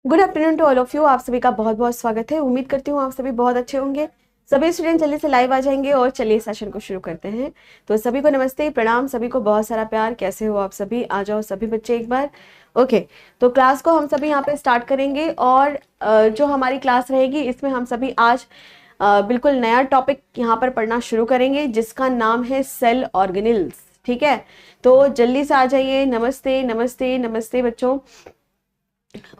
Good afternoon to all of you. आप सभी का बहुत बहुत स्वागत है। उम्मीद करती हूँ आप सभी बहुत अच्छे होंगे। सभी स्टूडेंट जल्दी से लाइव आ जाएंगे और चलिए सेशन को शुरू करते हैं। तो सभी को नमस्ते, प्रणाम, सभी को बहुत सारा प्यार। कैसे हो आप सभी? आ जाओ सभी बच्चे एक बार। ओके, तो क्लास को हम सभी यहाँ पे स्टार्ट करेंगे और जो हमारी क्लास रहेगी इसमें हम सभी आज बिल्कुल नया टॉपिक यहाँ पर पढ़ना शुरू करेंगे जिसका नाम है सेल ऑर्गेनेल्स। ठीक है, तो जल्दी से आ जाइए। नमस्ते नमस्ते नमस्ते बच्चों।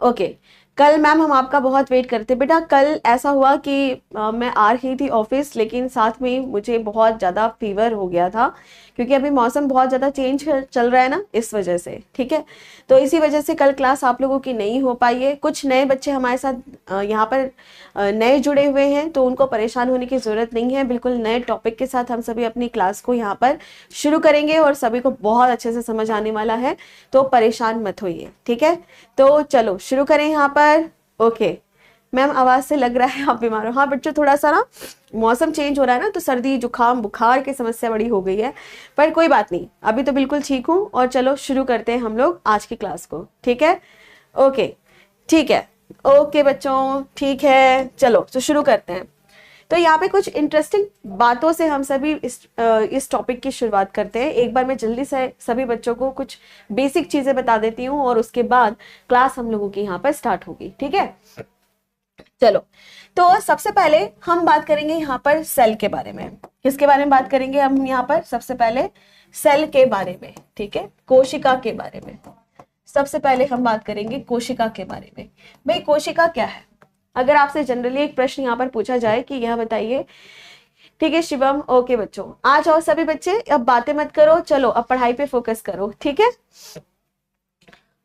ओके, कल मैम हम आपका बहुत वेट करते बेटा। कल ऐसा हुआ कि मैं आ रही थी ऑफिस, लेकिन साथ में मुझे बहुत ज़्यादा फीवर हो गया था क्योंकि अभी मौसम बहुत ज़्यादा चेंज चल रहा है ना, इस वजह से। ठीक है, तो इसी वजह से कल क्लास आप लोगों की नहीं हो पाई है। कुछ नए बच्चे हमारे साथ यहाँ पर नए जुड़े हुए हैं, तो उनको परेशान होने की ज़रूरत नहीं है। बिल्कुल नए टॉपिक के साथ हम सभी अपनी क्लास को यहाँ पर शुरू करेंगे और सभी को बहुत अच्छे से समझ आने वाला है, तो परेशान मत होइए। ठीक है, तो चलो शुरू करें यहाँ पर। ओके मैम, आवाज से लग रहा है आप बीमार हो। हाँ बच्चों, थोड़ा सा ना मौसम चेंज हो रहा है ना, तो सर्दी जुकाम बुखार की समस्या बड़ी हो गई है, पर कोई बात नहीं, अभी तो बिल्कुल ठीक हूँ। और चलो शुरू करते हैं हम लोग आज की क्लास को। ठीक है, ओके ठीक है, ओके बच्चों ठीक है, चलो तो शुरू करते हैं। तो यहाँ पे कुछ इंटरेस्टिंग बातों से हम सभी इस टॉपिक की शुरुआत करते हैं। एक बार मैं जल्दी से सभी बच्चों को कुछ बेसिक चीजें बता देती हूँ और उसके बाद क्लास हम लोगों की यहाँ पर स्टार्ट होगी। ठीक है, चलो तो सबसे पहले हम बात करेंगे यहाँ पर सेल के बारे में। किसके बारे में बात करेंगे हम यहाँ पर? सबसे पहले सेल के बारे में। ठीक है, कोशिका के बारे में। सबसे पहले हम बात करेंगे कोशिका के बारे में। भाई कोशिका क्या है? अगर आपसे जनरली एक प्रश्न यहाँ पर पूछा जाए कि यह बताइए। ठीक है शिवम, ओके बच्चों आ जाओ सभी बच्चे, अब बातें मत करो, चलो अब पढ़ाई पे फोकस करो। ठीक है,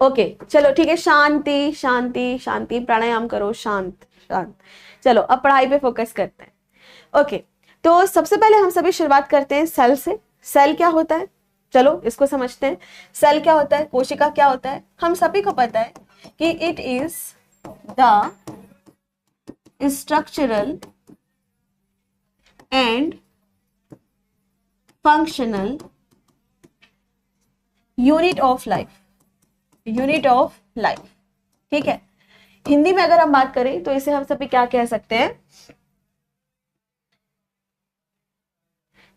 ओके चलो ठीक है, शांति शांति शांति, प्राणायाम करो, शांत शांत। चलो अब पढ़ाई पे फोकस करते हैं। ओके, तो सबसे पहले हम सभी शुरुआत करते हैं सेल से। सेल क्या होता है, चलो इसको समझते हैं। सेल क्या होता है, कोशिका क्या होता है? हम सभी को पता है कि it is the structural and functional unit of life. Unit of life, ठीक है। हिंदी में अगर हम बात करें तो इसे हम सभी क्या कह सकते हैं?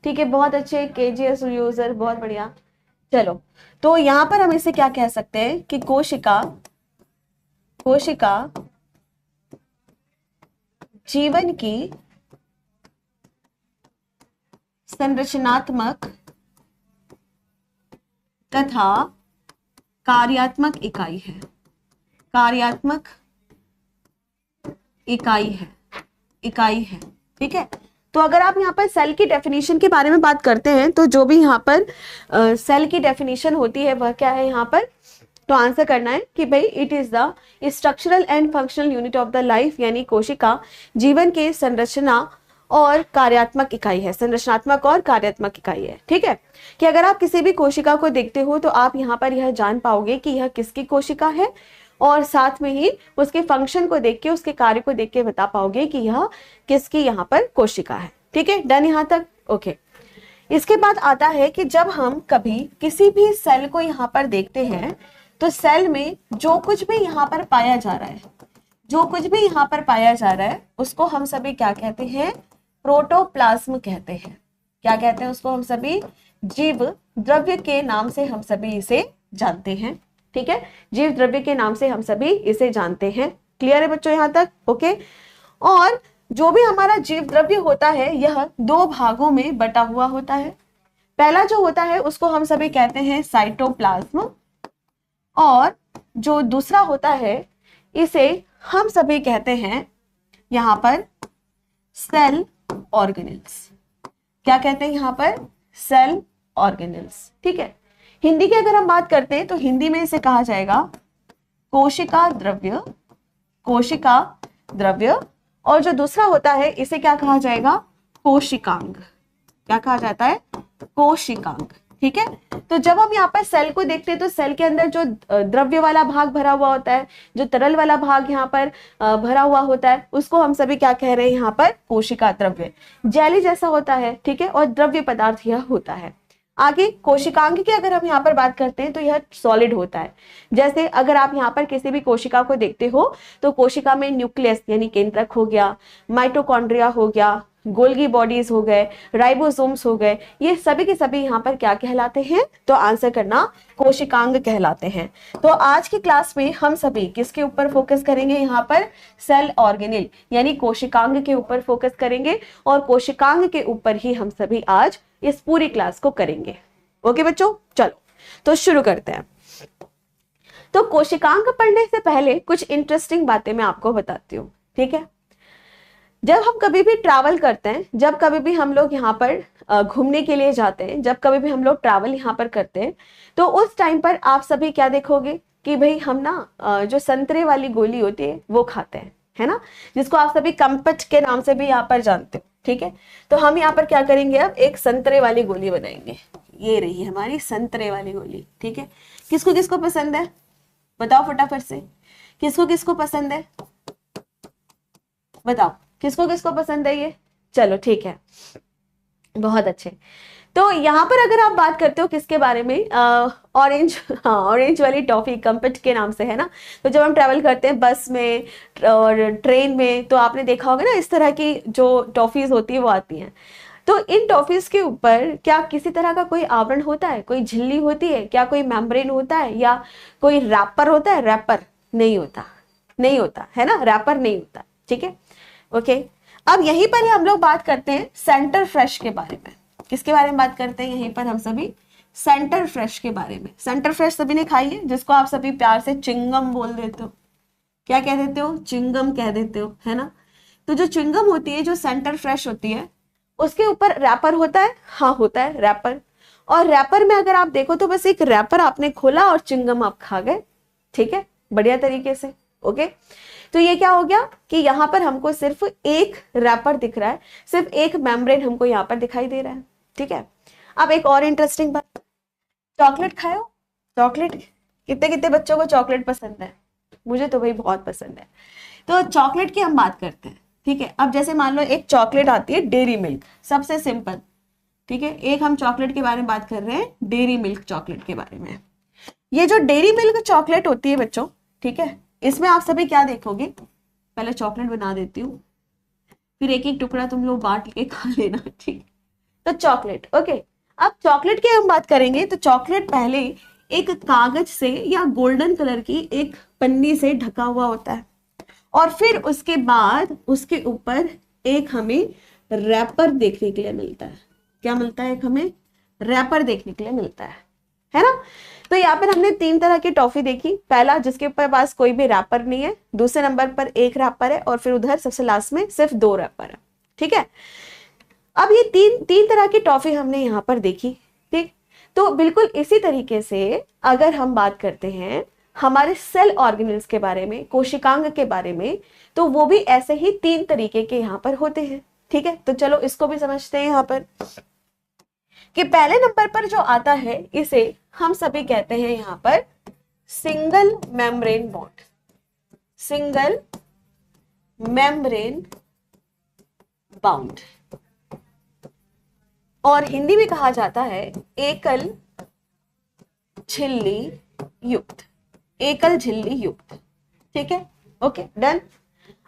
ठीक है, बहुत अच्छे केजीएस यूजर, बहुत बढ़िया। चलो तो यहां पर हम इसे क्या कह सकते हैं कि कोशिका, कोशिका जीवन की संरचनात्मक तथा कार्यात्मक इकाई है। कार्यात्मक इकाई है, इकाई है। ठीक है, तो अगर आप यहाँ पर सेल की डेफिनेशन के बारे में बात करते हैं तो जो भी यहाँ पर सेल की डेफिनेशन होती है वह क्या है यहाँ पर? तो आंसर करना है कि भाई it is the structural and functional unit of the life, यानी कोशिका जीवन के संरचना और कार्यात्मक इकाई है। संरचनात्मक और कार्यात्मक इकाई है। ठीक है, कि अगर आप किसी भी कोशिका को देखते हो तो आप यहाँ पर यह जान पाओगे कि यह किसकी कोशिका है, और साथ में ही उसके फंक्शन को देख के, उसके कार्य को देख के बता पाओगे कि यह किसकी यहाँ पर कोशिका है। ठीक है, डन यहाँ तक? ओके, इसके बाद आता है कि जब हम कभी किसी भी सेल को यहाँ पर देखते हैं तो सेल में जो कुछ भी यहाँ पर पाया जा रहा है, जो कुछ भी यहाँ पर पाया जा रहा है उसको हम सभी क्या कहते हैं? प्रोटोप्लाज्म कहते हैं। क्या कहते हैं उसको? हम सभी जीव द्रव्य के नाम से हम सभी इसे जानते हैं। ठीक है, जीव द्रव्य के नाम से हम सभी इसे जानते हैं। क्लियर है बच्चों यहाँ तक? ओके, और जो भी हमारा जीव द्रव्य होता है यह दो भागों में बटा हुआ होता है। पहला जो होता है उसको हम सभी कहते हैं साइटोप्लाज्म, और जो दूसरा होता है इसे हम सभी कहते हैं यहाँ पर सेल ऑर्गेनेल्स। क्या कहते हैं यहाँ पर? Cell organelles. ठीक है, हिंदी की अगर हम बात करते हैं तो हिंदी में इसे कहा जाएगा कोशिका द्रव्य, कोशिका द्रव्य, और जो दूसरा होता है इसे क्या कहा जाएगा? कोशिकांग। क्या कहा जाता है? कोशिकांग। ठीक है, तो जब हम यहाँ पर सेल को देखते हैं तो सेल के अंदर जो द्रव्य वाला भाग भरा हुआ होता है, जो तरल वाला भाग यहाँ पर भरा हुआ होता है, उसको हम सभी क्या कह रहे हैं यहाँ पर? कोशिका द्रव्य। जेली जैसा होता है, ठीक है, और द्रव्य पदार्थ यह होता है। आगे कोशिकांग की अगर हम यहाँ पर बात करते हैं तो यह सॉलिड होता है। जैसे अगर आप यहाँ पर किसी भी कोशिका को देखते हो तो कोशिका में न्यूक्लियस यानी केंद्रक हो गया, माइटोकॉन्ड्रिया हो गया, गोल्गी बॉडीज हो गए, राइबोसोम्स हो गए, ये सभी के सभी यहाँ पर क्या कहलाते हैं? तो आंसर करना कोशिकांग कहलाते हैं। तो आज की क्लास में हम सभी किसके ऊपर फोकस करेंगे? यहाँ पर सेल ऑर्गेनेल यानी कोशिकांग के ऊपर फोकस करेंगे और कोशिकांग के ऊपर ही हम सभी आज इस पूरी क्लास को करेंगे। ओके बच्चों, चलो तो शुरू करते हैं। तो कोशिकांग पढ़ने से पहले कुछ इंटरेस्टिंग बातें मैं आपको बताती हूँ, ठीक है? जब हम कभी भी ट्रैवल करते हैं, जब कभी भी हम लोग यहाँ पर घूमने के लिए जाते हैं, जब कभी भी हम लोग ट्रैवल यहाँ पर करते हैं, तो उस टाइम पर आप सभी क्या देखोगे कि भाई हम ना जो संतरे वाली गोली होती है वो खाते हैं, है ना, जिसको आप सभी कंपट के नाम से भी यहाँ पर जानते हो, ठीक है? तो हम यहाँ पर क्या करेंगे, अब एक संतरे वाली गोली बनाएंगे। ये रही हमारी संतरे वाली गोली, ठीक है? किसको किसको पसंद है बताओ फटाफट से, किसको किसको पसंद है बताओ, किसको किसको पसंद है ये? चलो ठीक है, बहुत अच्छे। तो यहाँ पर अगर आप बात करते हो किसके बारे में, ऑरेंज, हाँ ऑरेंज वाली टॉफी कंपट के नाम से, है ना? तो जब हम ट्रैवल करते हैं बस में और ट्रेन में तो आपने देखा होगा ना इस तरह की जो टॉफीज होती है वो आती हैं। तो इन टॉफीज के ऊपर क्या किसी तरह का कोई आवरण होता है, कोई झिल्ली होती है क्या, कोई मेम्ब्रेन होता है या कोई रैपर होता है? रैपर नहीं होता, नहीं होता, है ना, रैपर नहीं होता, ठीक है? ओके, अब यहीं पर ही हम लोग बात करते हैं सेंटर फ्रेश के बारे में। किसके बारे में बात करते हैं यहीं पर हम सभी? सेंटर फ्रेश के बारे में। सेंटर फ्रेश सभी ने खाई है, जिसको आप सभी प्यार से चिंगम बोल देते हो। क्या कह देते हो? चिंगम कह देते हो, है ना? तो जो चिंगम होती है, जो सेंटर फ्रेश होती है, उसके ऊपर रैपर होता है। हाँ होता है रैपर। और रैपर में अगर आप देखो तो बस एक रैपर आपने खोला और चिंगम आप खा गए, ठीक है, बढ़िया तरीके से। ओके, तो ये क्या हो गया कि यहाँ पर हमको सिर्फ एक रैपर दिख रहा है, सिर्फ एक मेम्ब्रेन हमको यहाँ पर दिखाई दे रहा है, ठीक है? अब एक और इंटरेस्टिंग बात, चॉकलेट खाओ। चॉकलेट कितने कितने बच्चों को चॉकलेट पसंद है? मुझे तो भाई बहुत पसंद है। तो चॉकलेट की हम बात करते हैं, ठीक है? अब जैसे मान लो एक चॉकलेट आती है डेयरी मिल्क, सबसे सिंपल, ठीक है? एक हम चॉकलेट के बारे में बात कर रहे हैं, डेयरी मिल्क चॉकलेट के बारे में। ये जो डेयरी मिल्क चॉकलेट होती है बच्चों, ठीक है, इसमें आप सभी क्या देखोगे? पहले चॉकलेट बना देती हूँ, फिर एक एक टुकड़ा तुम लोग बांट के खा लेना, ठीक? तो चॉकलेट, ओके। अब चॉकलेट की हम बात करेंगे तो चॉकलेट पहले एक कागज से या गोल्डन कलर की एक पन्नी से ढका हुआ होता है और फिर उसके बाद उसके ऊपर एक हमें रैपर देखने के लिए मिलता है। क्या मिलता है? एक हमें रैपर देखने के लिए मिलता है ना? तो यहाँ पर हमने 3 तरह की टॉफी देखी। पहला जिसके ऊपर पास कोई भी रैपर नहीं है, दूसरे नंबर पर एक रैपर है और फिर उधर सबसे लास्ट में सिर्फ 2 रैपर है, ठीक है? अब ये तीन तरह की टॉफी हमने यहाँ पर देखी, ठीक? तो बिल्कुल इसी तरीके से अगर हम बात करते हैं हमारे सेल ऑर्गेनल्स के बारे में, कोशिकांग के बारे में, तो वो भी ऐसे ही 3 तरीके के यहाँ पर होते हैं, ठीक है? तो चलो इसको भी समझते हैं यहाँ पर कि पहले नंबर पर जो आता है इसे हम सभी कहते हैं यहाँ पर single membrane bond. Single membrane bound, और हिंदी में कहा जाता है एकल झिल्ली युक्त। एकल झिल्ली युक्त, ठीक है? Okay done.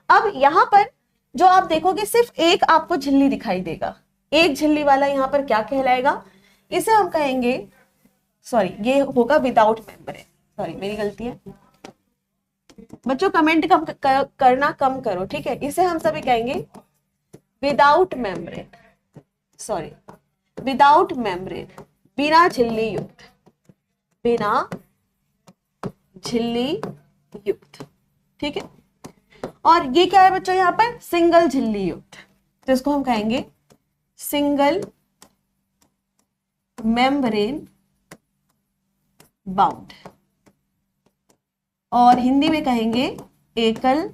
अब यहां पर जो आप देखोगे सिर्फ एक आपको झिल्ली दिखाई देगा, एक झिल्ली वाला यहाँ पर क्या कहलाएगा? इसे हम कहेंगे, सॉरी ये होगा विदाउट मेम्ब्रेन, सॉरी मेरी गलती है बच्चों, कमेंट कम करना कम करो, ठीक है? इसे हम सभी कहेंगे without membrane, sorry without membrane, बिना झिल्ली युक्त, बिना झिल्ली युक्त, ठीक है? और ये क्या है बच्चों यहाँ पर? सिंगल झिल्ली युक्त, तो इसको हम कहेंगे सिंगल मेम्ब्रेन बाउंड, और हिंदी में कहेंगे एकल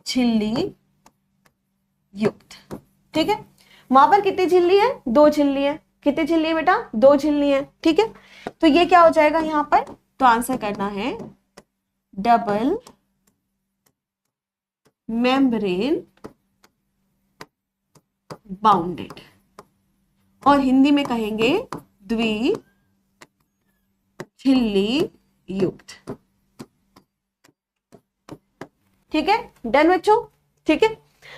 झिल्ली युक्त, ठीक है? वहां पर कितनी झिल्ली है? 2 झिल्ली है। कितनी झिल्ली है बेटा? 2 झिल्ली है, ठीक है? तो ये क्या हो जाएगा यहाँ पर? तो आंसर करना है डबल मेम्ब्रेन बाउंडेड, और हिंदी में कहेंगे द्विझिल्ली युक्त। ठीक है, डन बच्चों। ठीक है,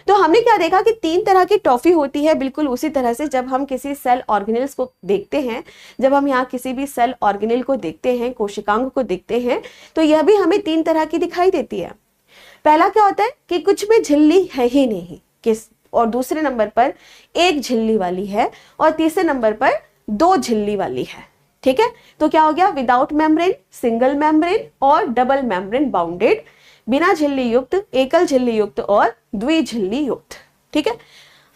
तो हमने क्या देखा कि 3 तरह की टॉफी होती है। बिल्कुल उसी तरह से जब हम किसी सेल ऑर्गेनेल्स को देखते हैं, जब हम यहाँ किसी भी सेल ऑर्गेनेल को देखते हैं, कोशिकांग को देखते हैं, तो यह भी हमें 3 तरह की दिखाई देती है। पहला क्या होता है कि कुछ में झिल्ली है ही नहीं, किस, और दूसरे नंबर पर एक झिल्ली वाली है, और तीसरे नंबर पर 2 झिल्ली वाली है। ठीक है, तो क्या हो गया, विदाउट मेम्ब्रेन, सिंगल मेम्ब्रेन और डबल मेम्ब्रेन बाउंडेड, बिना झिल्ली युक्त, एकल झिल्ली युक्त और द्विझिल्ली युक्त। ठीक है,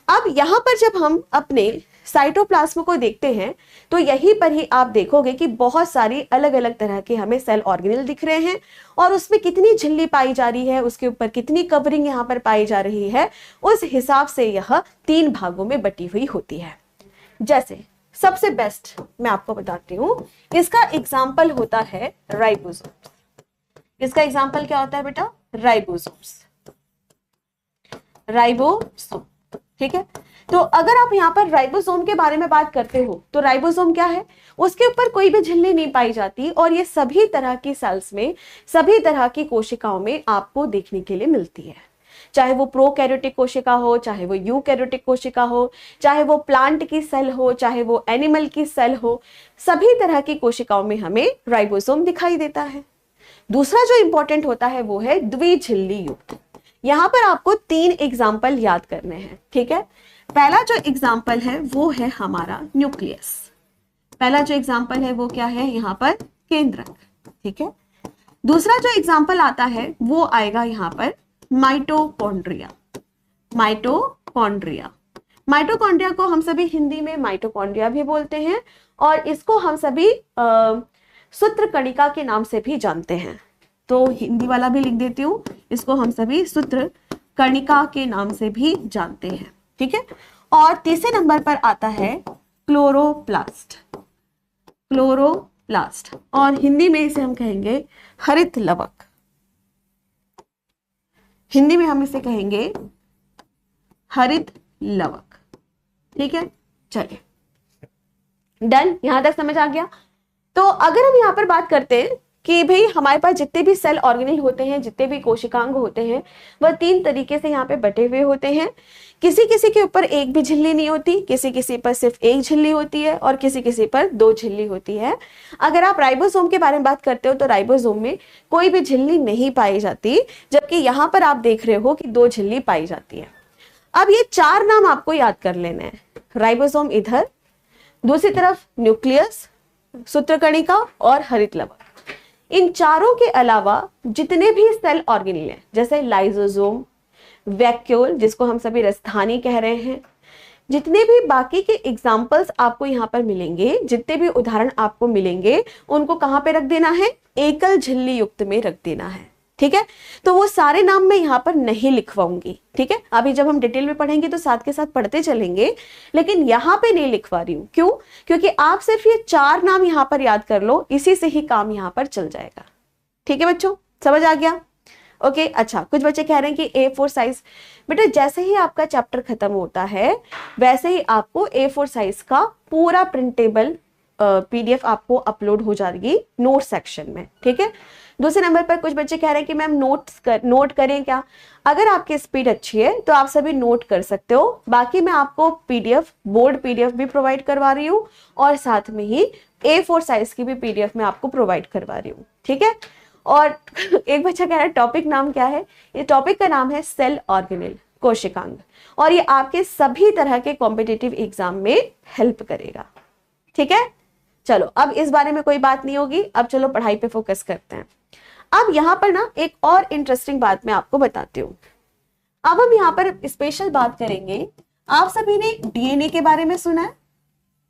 अब यहां पर जब हम अपने साइटोप्लाज्म को देखते हैं तो यहीं पर ही आप देखोगे कि बहुत सारी अलग अलग तरह के हमें सेल ऑर्गेनेल दिख रहे हैं, और उसमें कितनी झिल्ली पाई जा रही है, उसके ऊपर कितनी कवरिंग यहाँ पर पाई जा रही है, उस हिसाब से यह 3 भागों में बटी हुई होती है। जैसे सबसे बेस्ट मैं आपको बताती हूं, इसका एग्जाम्पल होता है राइबोसोम्स। इसका एग्जाम्पल क्या होता है बेटा, राइबोसोम्स, राइबोसोम। ठीक है, तो अगर आप यहाँ पर राइबोसोम के बारे में बात करते हो तो राइबोसोम क्या है, उसके ऊपर कोई भी झिल्ली नहीं पाई जाती, और ये सभी तरह की सेल्स में, सभी तरह की कोशिकाओं में आपको देखने के लिए मिलती है। चाहे वो प्रोकैरियोटिक कोशिका हो, चाहे वो यूकैरियोटिक कोशिका हो, चाहे वो प्लांट की सेल हो, चाहे वो एनिमल की सेल हो, सभी तरह की कोशिकाओं में हमें राइबोसोम दिखाई देता है। दूसरा जो इंपॉर्टेंट होता है वो है द्विझिल्ली युक्त। यहां पर आपको 3 एग्जाम्पल याद करने हैं। ठीक है, पहला जो एग्जाम्पल है वो है हमारा न्यूक्लियस। पहला जो एग्जाम्पल है वो क्या है, यहाँ पर केंद्रक। ठीक है, दूसरा जो एग्जाम्पल आता है वो आएगा यहाँ पर माइटोकॉन्ड्रिया। माइटोकॉन्ड्रिया, माइटोकॉन्ड्रिया को हम सभी हिंदी में माइटोकॉन्ड्रिया भी बोलते हैं, और इसको हम सभी सूत्र कणिका के नाम से भी जानते हैं। तो हिंदी वाला भी लिख देती हूँ, इसको हम सभी सूत्र कणिका के नाम से भी जानते हैं। ठीक है, और तीसरे नंबर पर आता है क्लोरोप्लास्ट। क्लोरोप्लास्ट, और हिंदी में इसे हम कहेंगे हरित लवक। हिंदी में हम इसे कहेंगे हरित लवक। ठीक है, चलिए डन, यहां तक समझ आ गया। तो अगर हम यहाँ पर बात करते हैं कि भाई हमारे पास जितने भी सेल ऑर्गेनेल होते हैं, जितने भी कोशिकांग होते हैं, वह 3 तरीके से यहाँ पे बटे हुए होते हैं। किसी किसी के ऊपर एक भी झिल्ली नहीं होती, किसी किसी पर सिर्फ एक झिल्ली होती है, और किसी किसी पर 2 झिल्ली होती है। अगर आप राइबोसोम के बारे में बात करते हो तो राइबोसोम में कोई भी झिल्ली नहीं पाई जाती, जबकि यहाँ पर आप देख रहे हो कि 2 झिल्ली पाई जाती है। अब ये 4 नाम आपको याद कर लेने हैं। राइबोसोम इधर, दूसरी तरफ न्यूक्लियस, सूत्रकणिका और हरित लवक। इन चारों के अलावा जितने भी सेल ऑर्गेनेल हैं, जैसे लाइसोसोम, वैक्यूल जिसको हम सभी राजधानी कह रहे हैं, जितने भी बाकी के एग्जाम्पल्स आपको यहाँ पर मिलेंगे, जितने भी उदाहरण आपको मिलेंगे, उनको कहाँ पे रख देना है, एकल झिल्ली युक्त में रख देना है। ठीक है, तो वो सारे नाम मैं यहाँ पर नहीं लिखवाऊंगी। ठीक है, अभी जब हम डिटेल में पढ़ेंगे तो साथ के साथ पढ़ते चलेंगे, लेकिन यहाँ पे नहीं लिखवा रही हूँ। क्यों? क्योंकि आप सिर्फ ये 4 नाम यहाँ पर याद कर लो, इसी से ही काम यहाँ पर चल जाएगा। ठीक है बच्चों, समझ आ गया? ओके, अच्छा, कुछ बच्चे कह रहे हैं कि A4 साइज। बेटा जैसे ही आपका चैप्टर खत्म होता है वैसे ही आपको A4 साइज का पूरा प्रिंटेबल PDF आपको अपलोड हो जाएगी नोट सेक्शन में। ठीक है, दूसरे नंबर पर कुछ बच्चे कह रहे हैं कि मैम नोट करें क्या? अगर आपकी स्पीड अच्छी है तो आप सभी नोट कर सकते हो। बाकी मैं आपको PDF, बोर्ड PDF भी प्रोवाइड करवा रही हूँ, और साथ में ही A4 साइज की भी PDF मैं आपको प्रोवाइड करवा रही हूँ। ठीक है, और एक बच्चा कह रहा है टॉपिक नाम क्या है? ये टॉपिक का नाम है सेल ऑर्गेनेल, कोशिकांग, और ये आपके सभी तरह के कॉम्पिटिटिव एग्जाम में हेल्प करेगा। ठीक है, चलो अब इस बारे में कोई बात नहीं होगी, अब चलो पढ़ाई पे फोकस करते हैं। अब यहाँ पर ना एक और इंटरेस्टिंग बात मैं आपको बताती हूँ। अब हम यहाँ पर स्पेशल बात करेंगे। आप सभी ने DNA के बारे में सुना है?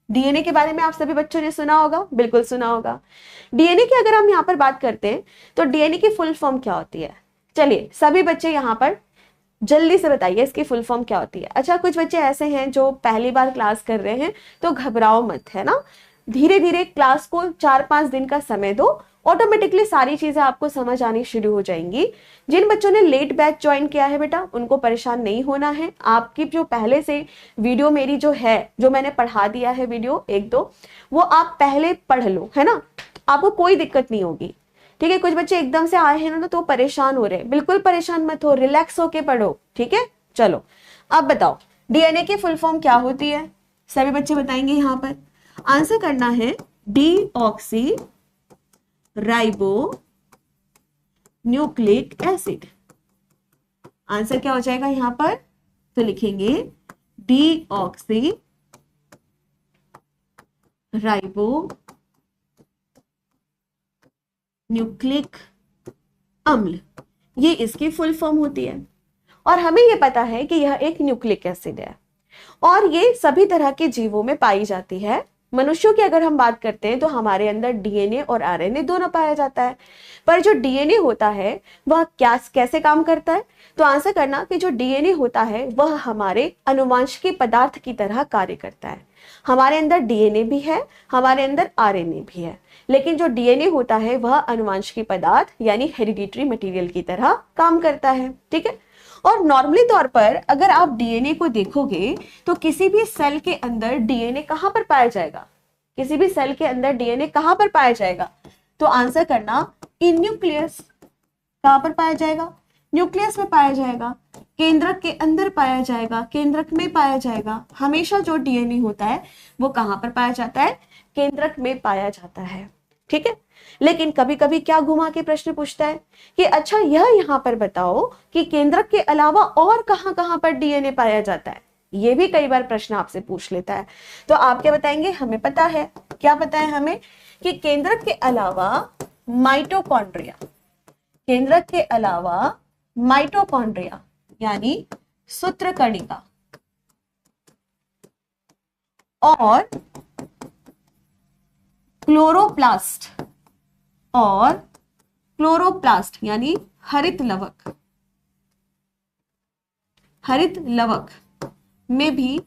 DNA के बारे में आप सभी बच्चों ने सुना होगा, बिल्कुल सुना होगा। DNA की अगर हम यहाँ पर बात करते हैं तो DNA की फुल फॉर्म क्या होती है? चलिए सभी बच्चे यहाँ पर जल्दी से बताइए इसकी फुल फॉर्म क्या होती है। अच्छा, कुछ बच्चे ऐसे हैं जो पहली बार क्लास कर रहे हैं, तो घबराओ मत, है ना। धीरे धीरे क्लास को 4-5 दिन का समय दो, ऑटोमेटिकली सारी चीजें आपको समझ आनी शुरू हो जाएंगी। जिन बच्चों ने लेट बैच ज्वाइन किया है बेटा, उनको परेशान नहीं होना है। आपकी जो पहले से वीडियो मेरी जो है, जो मैंने पढ़ा दिया है वीडियो एक दो, वो आप पहले पढ़ लो, है ना, आपको कोई दिक्कत नहीं होगी। ठीक है, कुछ बच्चे एकदम से आए हैं ना तो परेशान हो रहे हैं, बिल्कुल परेशान मत हो, रिलैक्स होके पढ़ो। ठीक है, चलो अब बताओ डीएनए की फुल फॉर्म क्या होती है, सभी बच्चे बताएंगे। यहां पर आंसर करना है deoxy ribo nucleic acid. Answer क्या हो जाएगा यहां पर, तो लिखेंगे डीऑक्सी राइबो न्यूक्लिक अम्ल, ये इसकी फुल फॉर्म होती है। और हमें ये पता है कि यह एक न्यूक्लिक एसिड है और ये सभी तरह के जीवों में पाई जाती है। मनुष्यों की अगर हम बात करते हैं तो हमारे अंदर डीएनए और आरएनए दोनों पाया जाता है। पर जो डीएनए होता है वह कैसे काम करता है, तो आंसर करना कि जो डीएनए होता है वह हमारे अनुवांशिकी पदार्थ की तरह कार्य करता है। हमारे अंदर डीएनए भी है, हमारे अंदर आरएनए भी है, लेकिन जो डीएनए होता है वह अनुवांशिकी पदार्थ यानी हेरिडिटरी मटेरियल की तरह काम करता है। ठीक है, और नॉर्मली तौर पर अगर आप डीएनए को देखोगे तो किसी भी सेल के अंदर डीएनए कहां पर पाया जाएगा, किसी भी सेल के अंदर डीएनए कहां पर पाया जाएगा, तो आंसर करना इन न्यूक्लियस। कहां पर पाया जाएगा, न्यूक्लियस में पाया जाएगा, केंद्रक के अंदर पाया जाएगा, केंद्रक में पाया जाएगा। हमेशा जो डीएनए होता है वो कहां पर पाया जाता है, केंद्रक में पाया जाता है। ठीक है, लेकिन कभी कभी क्या घुमा के प्रश्न पूछता है कि अच्छा यह यहाँ पर बताओ कि केंद्रक के अलावा और कहां कहां पर डीएनए पाया जाता है। ये भी कई बार प्रश्न आपसे पूछ लेता है। तो आप क्या बताएंगे, हमें पता है, क्या पता है हमें कि केंद्रक के अलावा माइटोकॉन्ड्रिया, केंद्रक के अलावा माइटोकॉन्ड्रिया यानी सूत्रकणिका और क्लोरोप्लास्ट और क्लोरोप्लास्ट यानी हरित लवक, हरित लवक में भी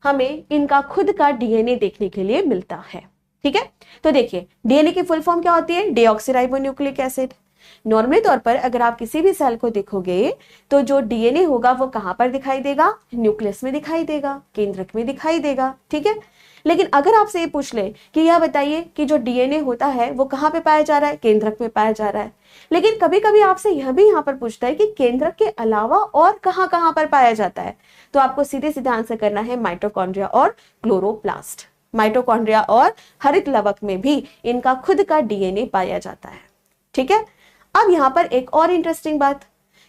हमें इनका खुद का डीएनए देखने के लिए मिलता है। ठीक है, तो देखिए डीएनए की फुल फॉर्म क्या होती है, डीऑक्सीराइबोन्यूक्लिक एसिड। नॉर्मली तौर पर अगर आप किसी भी सेल को देखोगे तो जो डीएनए होगा वो कहां पर दिखाई देगा, न्यूक्लियस में दिखाई देगा, केंद्रक में दिखाई देगा। ठीक है, लेकिन अगर आपसे ये पूछ ले कि यह बताइए कि जो डीएनए होता है वो कहां पे पाया जा रहा है, केंद्रक में पाया जा रहा है। लेकिन कभी कभी आपसे यह भी यहाँ पर पूछता है कि केंद्रक के अलावा और कहां कहां पर पाया जाता है, तो आपको सीधे सीधे आंसर करना है माइटोकॉन्ड्रिया और क्लोरोप्लास्ट। माइटोकॉन्ड्रिया और हरित लवक में भी इनका खुद का डीएनए पाया जाता है। ठीक है, अब यहाँ पर एक और इंटरेस्टिंग बात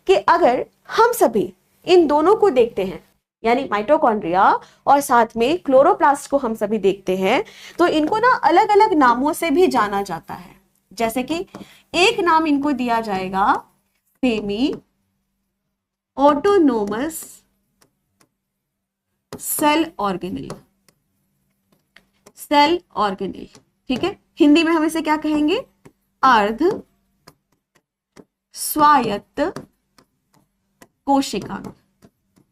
कि अगर हम सभी इन दोनों को देखते हैं, यानी माइटोकॉन्ड्रिया और साथ में क्लोरोप्लास्ट को हम सभी देखते हैं, तो इनको ना अलग अलग नामों से भी जाना जाता है। जैसे कि एक नाम इनको दिया जाएगा semi autonomous cell organelle, cell organelle. ठीक है, हिंदी में हम इसे क्या कहेंगे, अर्ध स्वायत्त कोशिकांग,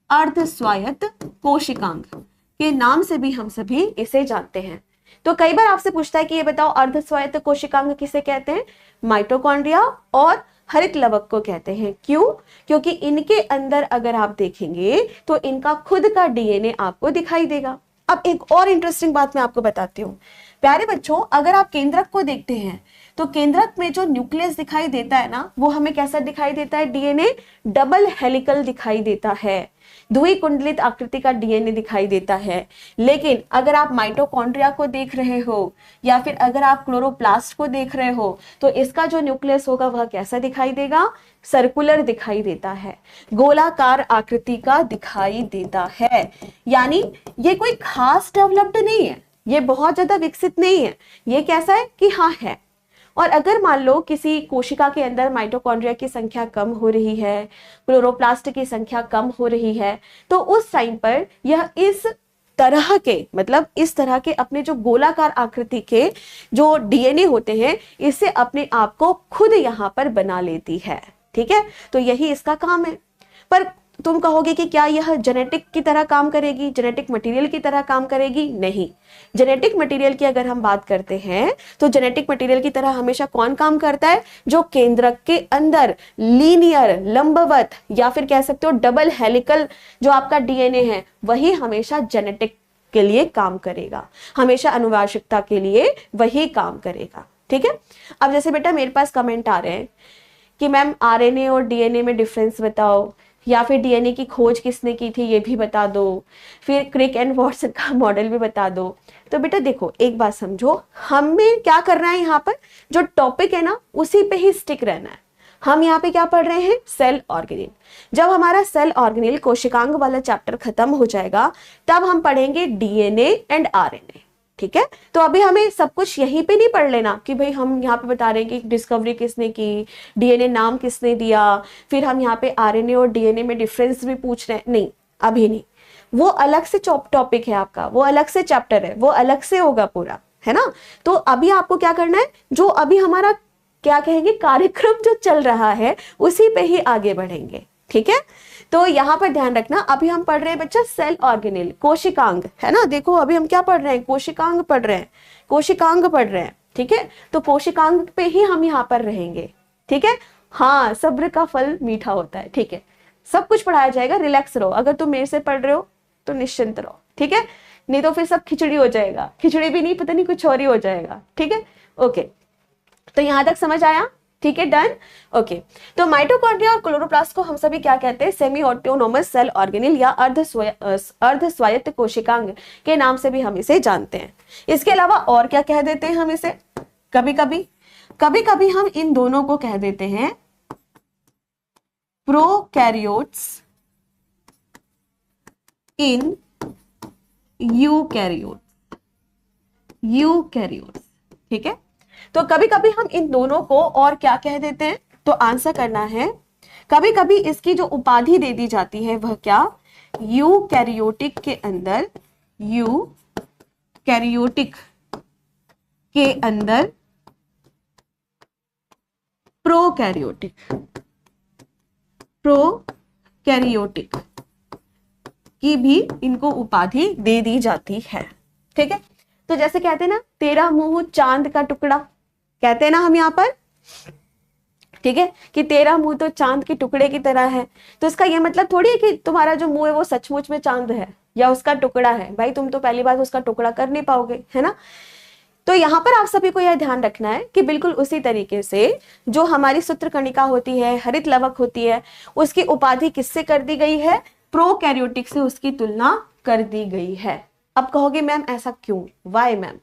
अर्ध स्वायत्त कोशिकांग के नाम से भी हम सभी इसे जानते हैं। तो कई बार आपसे पूछता है कि ये बताओ अर्ध स्वायत्त कोशिकांग किसे कहते हैं, माइटोकॉन्ड्रिया और हरित लवक को कहते हैं। क्यों, क्योंकि इनके अंदर अगर आप देखेंगे तो इनका खुद का डीएनए आपको दिखाई देगा। अब एक और इंटरेस्टिंग बात मैं आपको बताती हूँ प्यारे बच्चों, अगर आप केंद्रक को देखते हैं तो केंद्रक में जो न्यूक्लियस दिखाई देता है ना, वो हमें कैसा दिखाई देता है, डीएनए डबल हेलिकल दिखाई देता है, द्विकुंडलित आकृति का डीएनए दिखाई देता है। लेकिन अगर आप माइटोकॉन्ड्रिया को देख रहे हो या फिर अगर आप क्लोरोप्लास्ट को देख रहे हो तो इसका जो न्यूक्लियस होगा वह कैसा दिखाई देगा, सर्कुलर दिखाई देता है, गोलाकार आकृति का दिखाई देता है। यानी ये कोई खास डेवलप्ड नहीं है, ये बहुत ज्यादा विकसित नहीं है, ये कैसा है कि हाँ है। और अगर मान लो किसी कोशिका के अंदर माइटोकॉन्ड्रिया की संख्या कम हो रही है, क्लोरोप्लास्ट की संख्या कम हो रही है, तो उस टाइम पर यह इस तरह के, मतलब इस तरह के अपने जो गोलाकार आकृति के जो डीएनए होते हैं, इससे अपने आप को खुद यहाँ पर बना लेती है। ठीक है, तो यही इसका काम है। पर तुम कहोगे कि क्या यह जेनेटिक की तरह काम करेगी, जेनेटिक मटेरियल की तरह काम करेगी? नहीं। जेनेटिक मटेरियल की अगर हम बात करते हैं तो जेनेटिक मटेरियल की तरह हमेशा कौन काम करता है? जो केंद्रक के अंदर लीनियर, लंबवत या फिर कह सकते हो डबल हेलिकल जो आपका डीएनए है, वही हमेशा जेनेटिक के लिए काम करेगा, हमेशा अनुवांशिकता के लिए वही काम करेगा। ठीक है। अब जैसे बेटा मेरे पास कमेंट आ रहे हैं कि मैम आरएनए और डीएनए में डिफरेंस बताओ, या फिर डीएनए की खोज किसने की थी ये भी बता दो, फिर क्रिक एंड वॉटसन का मॉडल भी बता दो। तो बेटा देखो एक बात समझो, हमें क्या करना है यहाँ पर, जो टॉपिक है ना उसी पे ही स्टिक रहना है। हम यहाँ पे क्या पढ़ रहे हैं? Cell organelle. जब हमारा सेल ऑर्गेनेल कोशिकांग वाला चैप्टर खत्म हो जाएगा तब हम पढ़ेंगे डीएनए एंड आरएनए। ठीक है। तो अभी हमें सब कुछ यहीं पे नहीं पढ़ लेना कि भाई हम यहाँ पे बता रहे हैं कि डिस्कवरी किसने की, डीएनए नाम किसने दिया, फिर हम यहाँ पे आरएनए और डीएनए में डिफरेंस भी पूछ रहे हैं। नहीं, अभी नहीं, वो अलग से टॉपिक है आपका, वो अलग से चैप्टर है, वो अलग से होगा पूरा, है ना। तो अभी आपको क्या करना है, जो अभी हमारा क्या कहेंगे कार्यक्रम जो चल रहा है उसी पे ही आगे बढ़ेंगे। ठीक है। तो यहाँ पर ध्यान रखना, अभी हम पढ़ रहे हैं बच्चा सेल ऑर्गेनेल, कोशिकांग, है ना। देखो अभी हम क्या पढ़ रहे हैं? कोशिकांग पढ़ रहे हैं, कोशिकांग पढ़ रहे हैं। ठीक है। तो कोशिकांग पे ही हम यहाँ पर रहेंगे। ठीक है। हाँ, सब्र का फल मीठा होता है। ठीक है। सब कुछ पढ़ाया जाएगा, रिलैक्स रहो। अगर तुम मेरे से पढ़ रहे हो तो निश्चिंत रहो। ठीक है। नहीं तो फिर सब खिचड़ी हो जाएगा, खिचड़ी भी नहीं, पता नहीं कुछ और ही हो जाएगा। ठीक है। ओके, तो यहां तक समझ आया? ठीक है, डन। ओके, तो माइटोकॉन्ड्रिया और क्लोरोप्लास्ट को हम सभी क्या कहते हैं? सेमी ऑटोनोमस सेल ऑर्गेनेल या अर्ध स्वायत्त कोशिकांग के नाम से भी हम इसे जानते हैं। इसके अलावा और क्या कह देते हैं हम इसे? कभी कभी हम इन दोनों को कह देते हैं प्रोकैरियोट्स इन यूकैरियोट्स। ठीक है। तो कभी कभी हम इन दोनों को और क्या कह देते हैं? तो आंसर करना है, कभी कभी इसकी जो उपाधि दे दी जाती है वह क्या? यूकैरियोटिक के अंदर, यूकैरियोटिक के अंदर प्रोकैरियोटिक की भी इनको उपाधि दे दी जाती है। ठीक है। तो जैसे कहते हैं ना, तेरा मुंह चांद का टुकड़ा, कहते हैं ना हम यहाँ पर, ठीक है, कि तेरा मुंह तो चांद के टुकड़े की तरह है। तो इसका ये मतलब थोड़ी है कि तुम्हारा जो मुंह है वो सचमुच में चांद है या उसका टुकड़ा है। भाई तुम तो पहली बात उसका टुकड़ा कर नहीं पाओगे, है ना। तो यहाँ पर आप सभी को यह ध्यान रखना है कि बिल्कुल उसी तरीके से जो हमारी सूत्रकणिका होती है, हरित लवक होती है, उसकी उपाधि किससे कर दी गई है? प्रोकैरियोटिक से उसकी तुलना कर दी गई है। अब कहोगे मैम ऐसा क्यों, वाई मैम?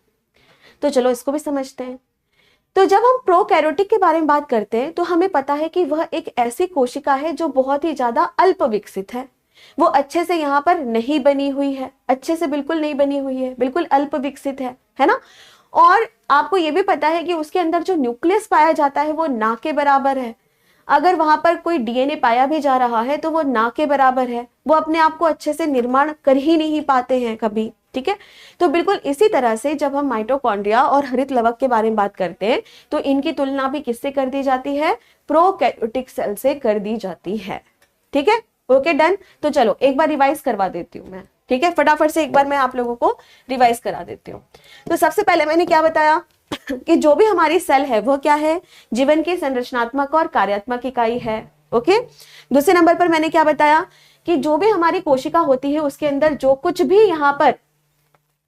तो चलो इसको भी समझते हैं। तो जब हम प्रोकैरियोटिक के बारे में बात करते हैं तो हमें पता है कि वह एक ऐसी कोशिका है जो बहुत ही ज्यादा अल्प विकसित है। वो अच्छे से यहाँ पर नहीं बनी हुई है, अच्छे से बिल्कुल नहीं बनी हुई है, बिल्कुल अल्प विकसित है ना। और आपको ये भी पता है कि उसके अंदर जो न्यूक्लियस पाया जाता है वो ना के बराबर है। अगर वहां पर कोई डीएनए पाया भी जा रहा है तो वो ना के बराबर है, वो अपने आप को अच्छे से निर्माण कर ही नहीं पाते हैं कभी। ठीक है। तो बिल्कुल इसी तरह से जब हम माइटोकॉन्ड्रिया और हरित लवक के बारे में बात करते हैं तो इनकी तुलना भी किससे कर दी जाती है? प्रोकैरियोटिक सेल से कर दी जाती है। ठीक है। Okay, done. तो चलो एक बार रिवाइज करवा देती हूँ मैं। ठीक है, फटाफट से एक बार मैं आप लोगों को रिवाइज करा देती हूँ। तो सबसे पहले मैंने क्या बताया कि जो भी हमारी सेल है वो क्या है? जीवन की संरचनात्मक और कार्यात्मक इकाई है। ओके। दूसरे नंबर पर मैंने क्या बताया कि जो भी हमारी कोशिका होती है उसके अंदर जो कुछ भी यहाँ पर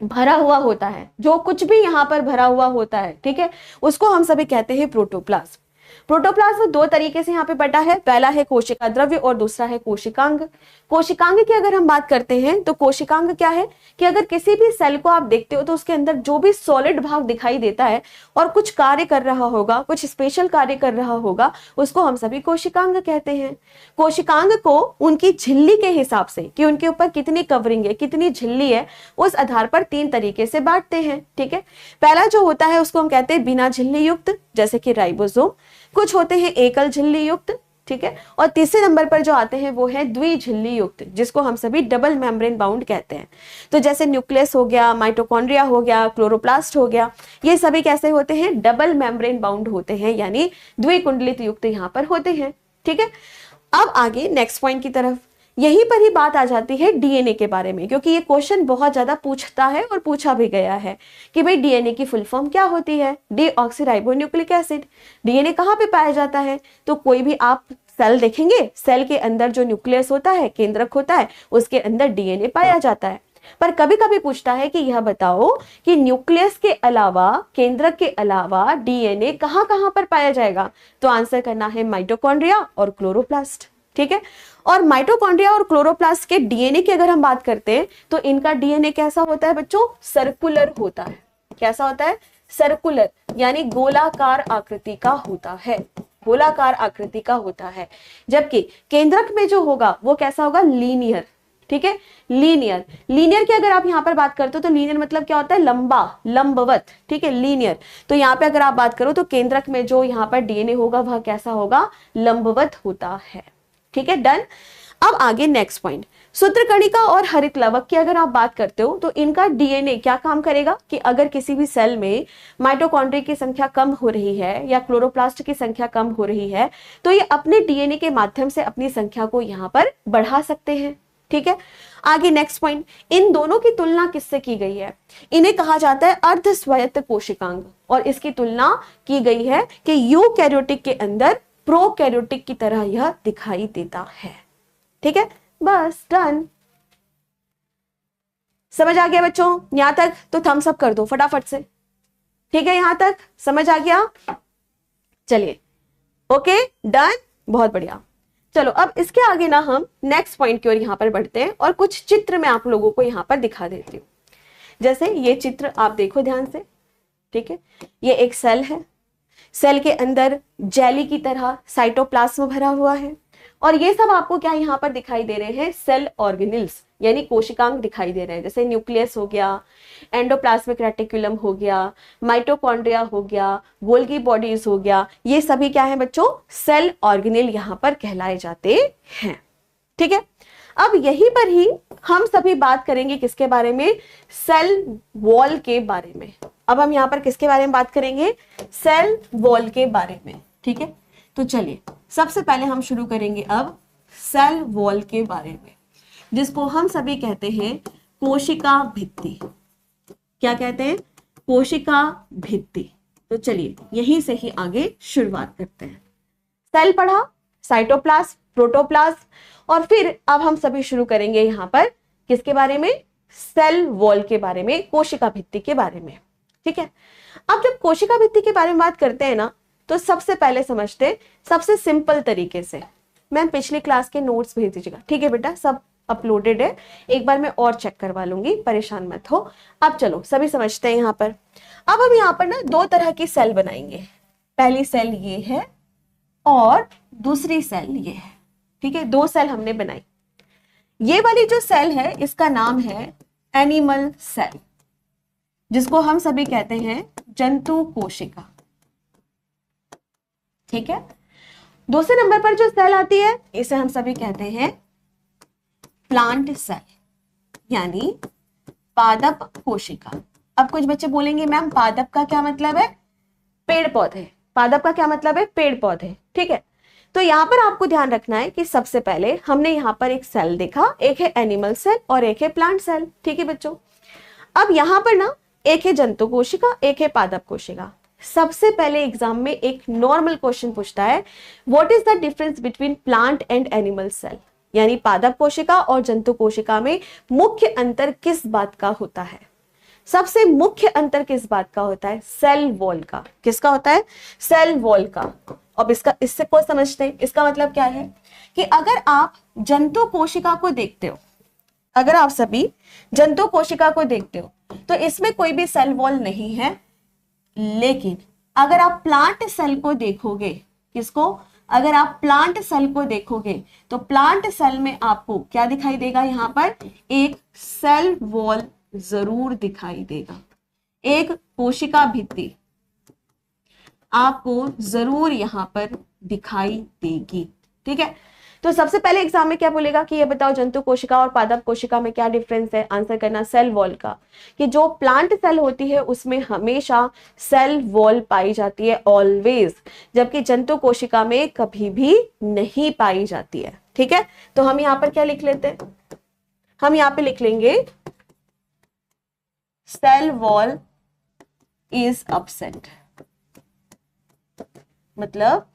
भरा हुआ होता है, जो कुछ भी यहाँ पर भरा हुआ होता है, ठीक है, उसको हम सभी कहते हैं प्रोटोप्लाज्म। प्रोटोप्लाज्म दो तरीके से यहाँ पे बटा है, पहला है कोशिका द्रव्य और दूसरा है कोशिकांग। कोशिकांग की अगर हम बात करते हैं तो कोशिकांग क्या है कि अगर किसी भी सेल को आप देखते हो तो उसके अंदर जो भी सॉलिड भाग दिखाई देता है और कुछ कार्य कर रहा होगा, कुछ स्पेशल कार्य कर रहा होगा, उसको हम सभी कोशिकांग कहते हैं। कोशिकांग को उनकी झिल्ली के हिसाब से कि उनके ऊपर कितनी कवरिंग है, कितनी झिल्ली है, उस आधार पर तीन तरीके से बांटते हैं। ठीक है। पहला जो होता है उसको हम कहते हैं बिना झिल्ली युक्त, जैसे कि राइबोसोम। कुछ होते हैं एकल झिल्ली युक्त, ठीक है। और तीसरे नंबर पर जो आते हैं वो है द्विझिल्ली युक्त, जिसको हम सभी डबल मेम्ब्रेन बाउंड कहते हैं। तो जैसे न्यूक्लियस हो गया, माइटोकॉन्ड्रिया हो गया, क्लोरोप्लास्ट हो गया, ये सभी कैसे होते हैं? डबल मेम्ब्रेन बाउंड होते हैं, यानी द्विकुंडलित युक्त यहाँ पर होते हैं। ठीक है। अब आगे नेक्स्ट पॉइंट की तरफ, यहीं पर ही बात आ जाती है डीएनए के बारे में, क्योंकि ये क्वेश्चन बहुत ज्यादा पूछता है और पूछा भी गया है कि भाई डीएनए की फुल फॉर्म क्या होती है, डीऑक्सीराइबोन्यूक्लिक एसिड। डीएनए कहाँ पे पाया जाता है, तो कोई भी आप सेल देखेंगे, सेल के अंदर जो न्यूक्लियस होता है, केंद्रक होता है, उसके अंदर डीएनए पाया जाता है। पर कभी कभी पूछता है कि यह बताओ कि न्यूक्लियस के अलावा, केंद्रक के अलावा डीएनए कहां कहां पर पाया जाएगा, तो आंसर करना है माइटोकॉन्ड्रिया और क्लोरोप्लास्ट। ठीक है, और माइटोकॉन्ड्रिया और क्लोरोप्लास्ट के डीएनए की अगर हम बात करते हैं तो इनका डीएनए कैसा होता है बच्चों, सर्कुलर होता है। कैसा होता है, सर्कुलर, यानी गोलाकार आकृति का होता है, गोलाकार आकृति का होता है। जबकि केंद्रक में जो होगा वो कैसा होगा, लीनियर। ठीक है, लीनियर। लीनियर की अगर आप यहां पर बात करते हो तो लीनियर मतलब क्या होता है, लंबा, लंबवत। ठीक है, लीनियर। तो यहाँ पे अगर आप बात करो तो केंद्रक में जो यहाँ पर डीएनए होगा वह कैसा होगा, लंबवत होता है। ठीक है, डन। अब आगे नेक्स्ट पॉइंट, सूत्रकणिका और हरितलवक की अगर आप बात करते हो तो इनका डीएनए क्या काम करेगा कि अगर किसी भी सेल में माइटोकॉन्ड्रिया की संख्या कम हो रही है या क्लोरोप्लास्ट की संख्या कम हो रही है तो ये अपने डीएनए के माध्यम से अपनी संख्या को यहाँ पर बढ़ा सकते हैं। ठीक है, आगे नेक्स्ट पॉइंट, इन दोनों की तुलना किससे की गई है, इन्हें कहा जाता है अर्ध स्वायत्त कोशिकांग, और इसकी तुलना की गई है कि यूकैरियोटिक के अंदर प्रोकैरियोटिक की तरह यह दिखाई देता है। ठीक है, बस डन। समझ आ गया बच्चों यहां तक, तो थम्स अप कर दो फटाफट से। ठीक है, यहां तक समझ आ गया, चलिए ओके डन, बहुत बढ़िया। चलो अब इसके आगे ना हम नेक्स्ट पॉइंट की ओर यहां पर बढ़ते हैं और कुछ चित्र मैं आप लोगों को यहां पर दिखा देती हूं। जैसे ये चित्र आप देखो ध्यान से। ठीक है, ये एक सेल है, सेल के अंदर जेली की तरह साइटोप्लाज्म भरा हुआ है, और ये सब आपको क्या यहाँ पर दिखाई दे रहे हैं, सेल ऑर्गेनिल्स यानी कोशिकांग दिखाई दे रहे हैं। जैसे न्यूक्लियस हो गया, एंडोप्लाज्मिक रेटिकुलम हो गया, माइटोकॉन्ड्रिया हो गया, गोल्गी बॉडीज हो गया, ये सभी क्या है बच्चों, सेल ऑर्गेनिल यहाँ पर कहलाए जाते हैं। ठीक है, अब यहीं पर ही हम सभी बात करेंगे किसके बारे में, सेल वॉल के बारे में। अब हम यहाँ पर किसके बारे में बात करेंगे, सेल वॉल के बारे में। ठीक है, तो चलिए सबसे पहले हम शुरू करेंगे अब सेल वॉल के बारे में, जिसको हम सभी कहते हैं कोशिका भित्ति। क्या कहते हैं, कोशिका भित्ति। तो चलिए यहीं से ही आगे शुरुआत करते हैं। सेल पढ़ा, साइटोप्लाज्म, प्रोटोप्लाज्म, और फिर अब हम सभी शुरू करेंगे यहां पर किसके बारे में, सेल वॉल के बारे में, कोशिका भित्ति के बारे में। ठीक है, अब जब कोशिका भित्ति के बारे में बात करते हैं ना तो सबसे पहले समझते सबसे सिंपल तरीके से। मैम पिछली क्लास के नोट्स भेज दीजिएगा। ठीक है बेटा, सब अपलोडेड है, एक बार मैं और चेक करवा लूंगी, परेशान मत हो। अब चलो सभी समझते हैं यहाँ पर। अब हम यहाँ पर ना दो तरह की सेल बनाएंगे, पहली सेल ये है और दूसरी सेल ये है। ठीक है, दो सेल हमने बनाई। ये वाली जो सेल है इसका नाम है एनिमल सेल, जिसको हम सभी कहते हैं जंतु कोशिका। ठीक है, दूसरे नंबर पर जो सेल आती है इसे हम सभी कहते हैं प्लांट सेल, यानी पादप कोशिका। अब कुछ बच्चे बोलेंगे मैम पादप का क्या मतलब है, पेड़ पौधे। पादप का क्या मतलब है, पेड़ पौधे। ठीक है, तो यहां पर आपको ध्यान रखना है कि सबसे पहले हमने यहां पर एक सेल देखा, एक है एनिमल सेल और एक है प्लांट सेल। ठीक है बच्चों, अब यहां पर ना एक है जंतु कोशिका, एक है पादप कोशिका। सबसे पहले एग्जाम में एक नॉर्मल क्वेश्चन पूछता है, what is the difference between plant and animal cell, यानी पादप कोशिका और जंतु कोशिका में मुख्य अंतर किस बात का होता है। सबसे मुख्य अंतर किस बात का होता है, सेल वॉल का। किसका होता है, सेल वॉल का। अब इससे को समझते हैं, इसका मतलब क्या है कि अगर आप जंतु कोशिका को देखते हो, अगर आप सभी जंतु कोशिका को देखते हो तो इसमें कोई भी सेल वॉल नहीं है, लेकिन अगर आप प्लांट सेल को देखोगे, किसको, अगर आप प्लांट सेल को देखोगे तो प्लांट सेल में आपको क्या दिखाई देगा, यहां पर एक सेल वॉल जरूर दिखाई देगा, एक कोशिका भित्ति आपको जरूर यहां पर दिखाई देगी। ठीक है, तो सबसे पहले एग्जाम में क्या बोलेगा कि ये बताओ जंतु कोशिका और पादप कोशिका में क्या डिफरेंस है। आंसर करना सेल वॉल का, कि जो प्लांट सेल होती है उसमें हमेशा सेल वॉल पाई जाती है ऑलवेज, जबकि जंतु कोशिका में कभी भी नहीं पाई जाती है। ठीक है, तो हम यहां पर क्या लिख लेते हैं, हम यहां पे लिख लेंगे सेल वॉल इज एब्सेंट, मतलब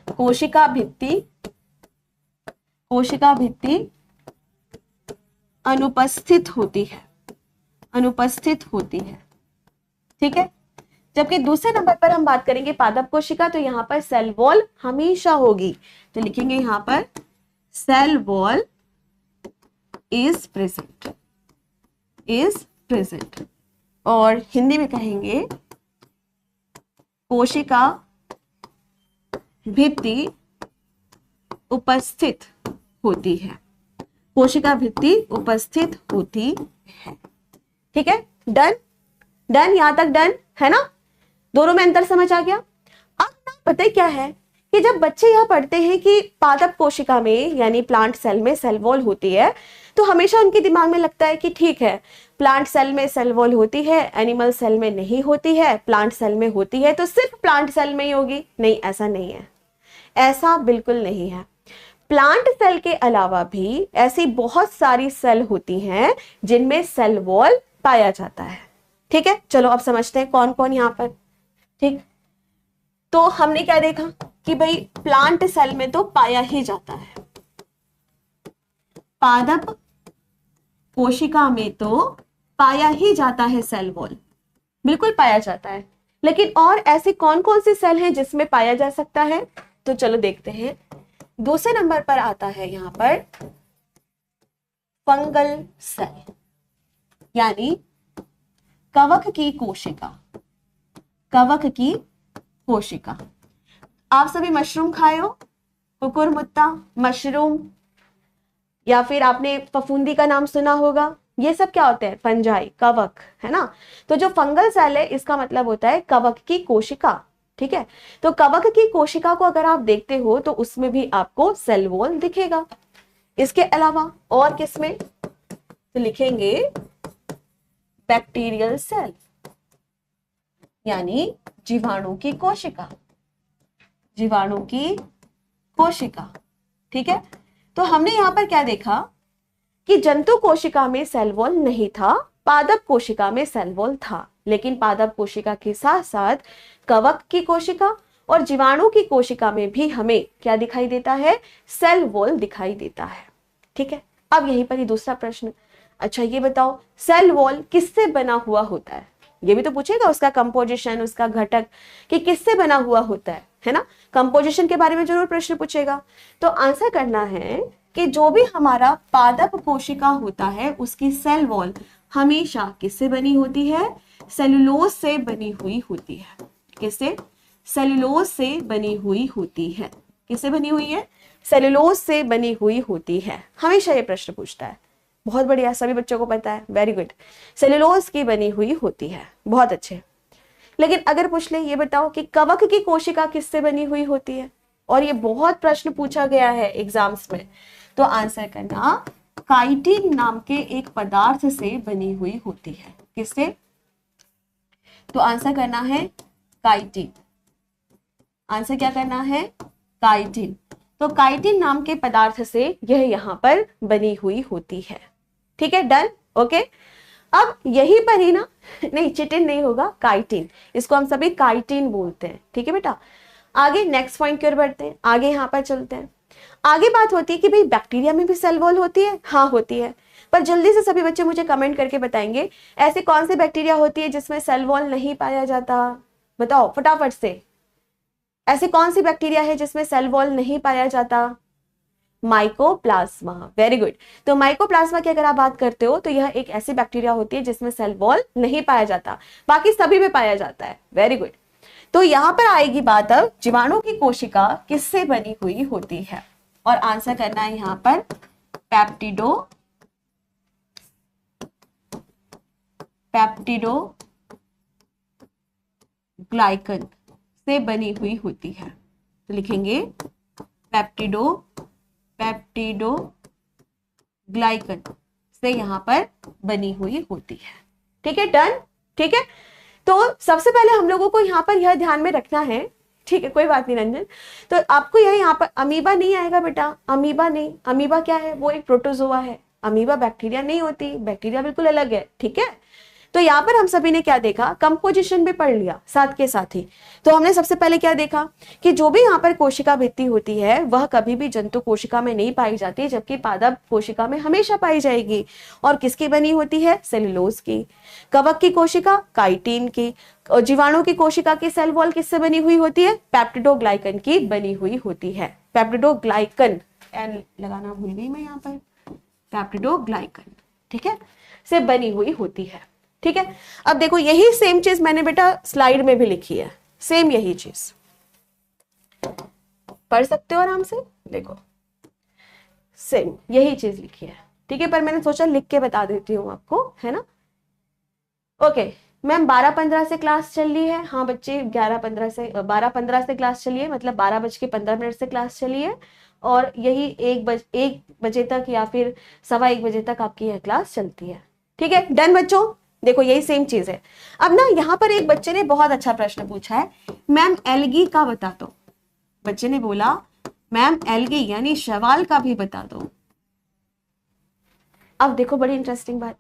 कोशिका भित्ति अनुपस्थित होती है, अनुपस्थित होती है। ठीक है, जबकि दूसरे नंबर पर हम बात करेंगे पादप कोशिका, तो यहां पर सेल वॉल हमेशा होगी, तो लिखेंगे यहां पर cell wall is present, is present. और हिंदी में कहेंगे कोशिका भित्ति उपस्थित होती है, कोशिका भित्ति उपस्थित होती है। ठीक है, डन, डन, यहां तक डन है ना, दोनों में अंतर समझ आ गया। अब ना पता है क्या है कि जब बच्चे यह पढ़ते हैं कि पादप कोशिका में यानी प्लांट सेल में सेल वॉल होती है, तो हमेशा उनके दिमाग में लगता है कि ठीक है प्लांट सेल में सेल वॉल होती है, एनिमल सेल में नहीं होती है, प्लांट सेल में होती है तो सिर्फ प्लांट सेल में ही होगी। नहीं, ऐसा नहीं है, ऐसा बिल्कुल नहीं है। प्लांट सेल के अलावा भी ऐसी बहुत सारी सेल होती हैं जिनमें सेल वॉल पाया जाता है। ठीक है, चलो अब समझते हैं कौन कौन यहां पर। ठीक, तो हमने क्या देखा कि भाई प्लांट सेल में तो पाया ही जाता है, पादप कोशिका में तो पाया ही जाता है सेल वॉल, बिल्कुल पाया जाता है। लेकिन और ऐसी कौन कौन सी सेल हैं जिसमें पाया जा सकता है, तो चलो देखते हैं। दूसरे नंबर पर आता है यहां पर फंगल सेल, यानी कवक की कोशिका, कवक की कोशिका। आप सभी मशरूम खाए हो, कुकुरमुत्ता, मशरूम, या फिर आपने फफूंदी का नाम सुना होगा, ये सब क्या होते हैं, फंजाई, कवक, है ना। तो जो फंगल सेल है इसका मतलब होता है कवक की कोशिका। ठीक है, तो कवक की कोशिका को अगर आप देखते हो तो उसमें भी आपको सेल वॉल दिखेगा। इसके अलावा और किसमें, तो लिखेंगे बैक्टीरियल सेल, यानी जीवाणु की कोशिका, जीवाणु की कोशिका। ठीक है, तो हमने यहां पर क्या देखा कि जंतु कोशिका में सेल वॉल नहीं था, पादप कोशिका में सेल वॉल था, लेकिन पादप कोशिका के साथ साथ कवक की कोशिका और जीवाणु की कोशिका में भी हमें क्या दिखाई देता है, सेल वॉल दिखाई देता है। ठीक है, अब यहीं पर ही दूसरा प्रश्न, अच्छा ये बताओ सेल वॉल किससे बना हुआ होता है, ये भी तो पूछेगा, उसका कंपोजिशन, उसका घटक कि किससे बना हुआ होता है ना। कंपोजिशन के बारे में जरूर प्रश्न पूछेगा। तो आंसर करना है कि जो भी हमारा पादप कोशिका होता है उसकी सेल वॉल हमेशा किससे बनी होती है, सेलुलोज से बनी हुई होती है। किससे, सेलुलोज से बनी हुई होती है। किससे बनी हुई है, सेलुलोज से बनी हुई होती है। हमेशा ये प्रश्न पूछता है, बहुत बढ़िया, सभी बच्चों को पता है, वेरी गुड, सेलुलोज की बनी हुई होती है, बहुत अच्छे। लेकिन अगर पूछ ले ये बताओ कि कवक की कोशिका किससे बनी हुई होती है, और ये बहुत प्रश्न पूछा गया है एग्जाम्स में, तो आंसर करना काइटिन नाम के एक पदार्थ से बनी हुई होती है। किससे, तो आंसर करना है काइटिन। आंसर क्या करना है, काइटिन। तो काइटिन नाम के पदार्थ से यह यहाँ पर बनी हुई होती है। ठीक है, डन, ओके। अब यही पर ही ना, नहीं चिटिन नहीं होगा, काइटिन, इसको हम सभी काइटिन बोलते हैं। ठीक है बेटा, आगे नेक्स्ट पॉइंट की ओर बढ़ते हैं, आगे यहाँ पर चलते हैं। आगे बात होती है कि भाई बैक्टीरिया में भी सेल वॉल होती है, हाँ होती है, पर जल्दी से सभी बच्चे मुझे कमेंट करके बताएंगे ऐसे कौन सी बैक्टीरिया होती है जिसमें सेल वॉल नहीं पाया जाता, बताओ फटाफट से। ऐसी कौन सी बैक्टीरिया है जिसमें सेल वॉल नहीं पाया जाता, माइकोप्लाज्मा, वेरी गुड। तो माइकोप्लाज्मा की अगर आप बात करते हो तो यह एक ऐसी बैक्टीरिया होती है जिसमें सेल वॉल नहीं पाया जाता, बाकी सभी में पाया जाता है, वेरी गुड। तो यहां पर आएगी बात अब जीवाणु की कोशिका किससे बनी हुई होती है, और आंसर करना है यहां पर पेप्टिडो ग्लाइकन से बनी हुई होती है। तो लिखेंगे पेप्टिडोग्लाइकन से यहाँ पर बनी हुई होती है। ठीक है, डन। ठीक है, तो सबसे पहले हम लोगों को यहाँ पर यह ध्यान में रखना है, ठीक है, कोई बात नहीं रंजन, तो आपको यह यहाँ पर अमीबा नहीं आएगा बेटा, अमीबा नहीं, अमीबा क्या है, वो एक प्रोटोजोआ है, अमीबा बैक्टीरिया नहीं होती, बैक्टीरिया बिल्कुल अलग है। ठीक है, तो यहाँ पर हम सभी ने क्या देखा, कंपोजिशन भी पढ़ लिया साथ के साथ ही। तो हमने सबसे पहले क्या देखा कि जो भी यहाँ पर कोशिका भित्ति होती है वह कभी भी जंतु कोशिका में नहीं पाई जाती, जबकि पादप कोशिका में हमेशा पाई जाएगी। और किसकी बनी होती है, सेलुलोज की। कवक की कोशिका काइटिन की, और जीवाणु की कोशिका की सेल वॉल किससे बनी हुई होती है, पेप्टिडोग्लाइकन की बनी हुई होती है। पेप्टिडोग्लाइकन, एन लगाना भूल गई मैं यहाँ पर, पेप्टिडोग्लाइकन, ठीक है, से बनी हुई होती है। ठीक है, अब देखो यही सेम चीज मैंने बेटा स्लाइड में भी लिखी है, सेम यही चीज पढ़ सकते हो आराम से, देखो सेम यही चीज लिखी है। ठीक है, पर मैंने सोचा लिख के बता देती हूँ आपको, है ना। ओके मैम, 12:15 से क्लास चल रही है। हाँ बच्चे, 12:15 से क्लास चलिए, मतलब 12:15 से क्लास चलिए, और यही 1 बजे तक या फिर 1:15 बजे तक आपकी यह क्लास चलती है। ठीक है, डन बच्चों। देखो यही सेम चीज है। अब ना यहाँ पर एक बच्चे ने बहुत अच्छा प्रश्न पूछा है, मैम एल्गी का बता दो। बच्चे ने बोला मैम एल्गी यानी शैवाल का भी बता दो। अब देखो बड़ी इंटरेस्टिंग बात,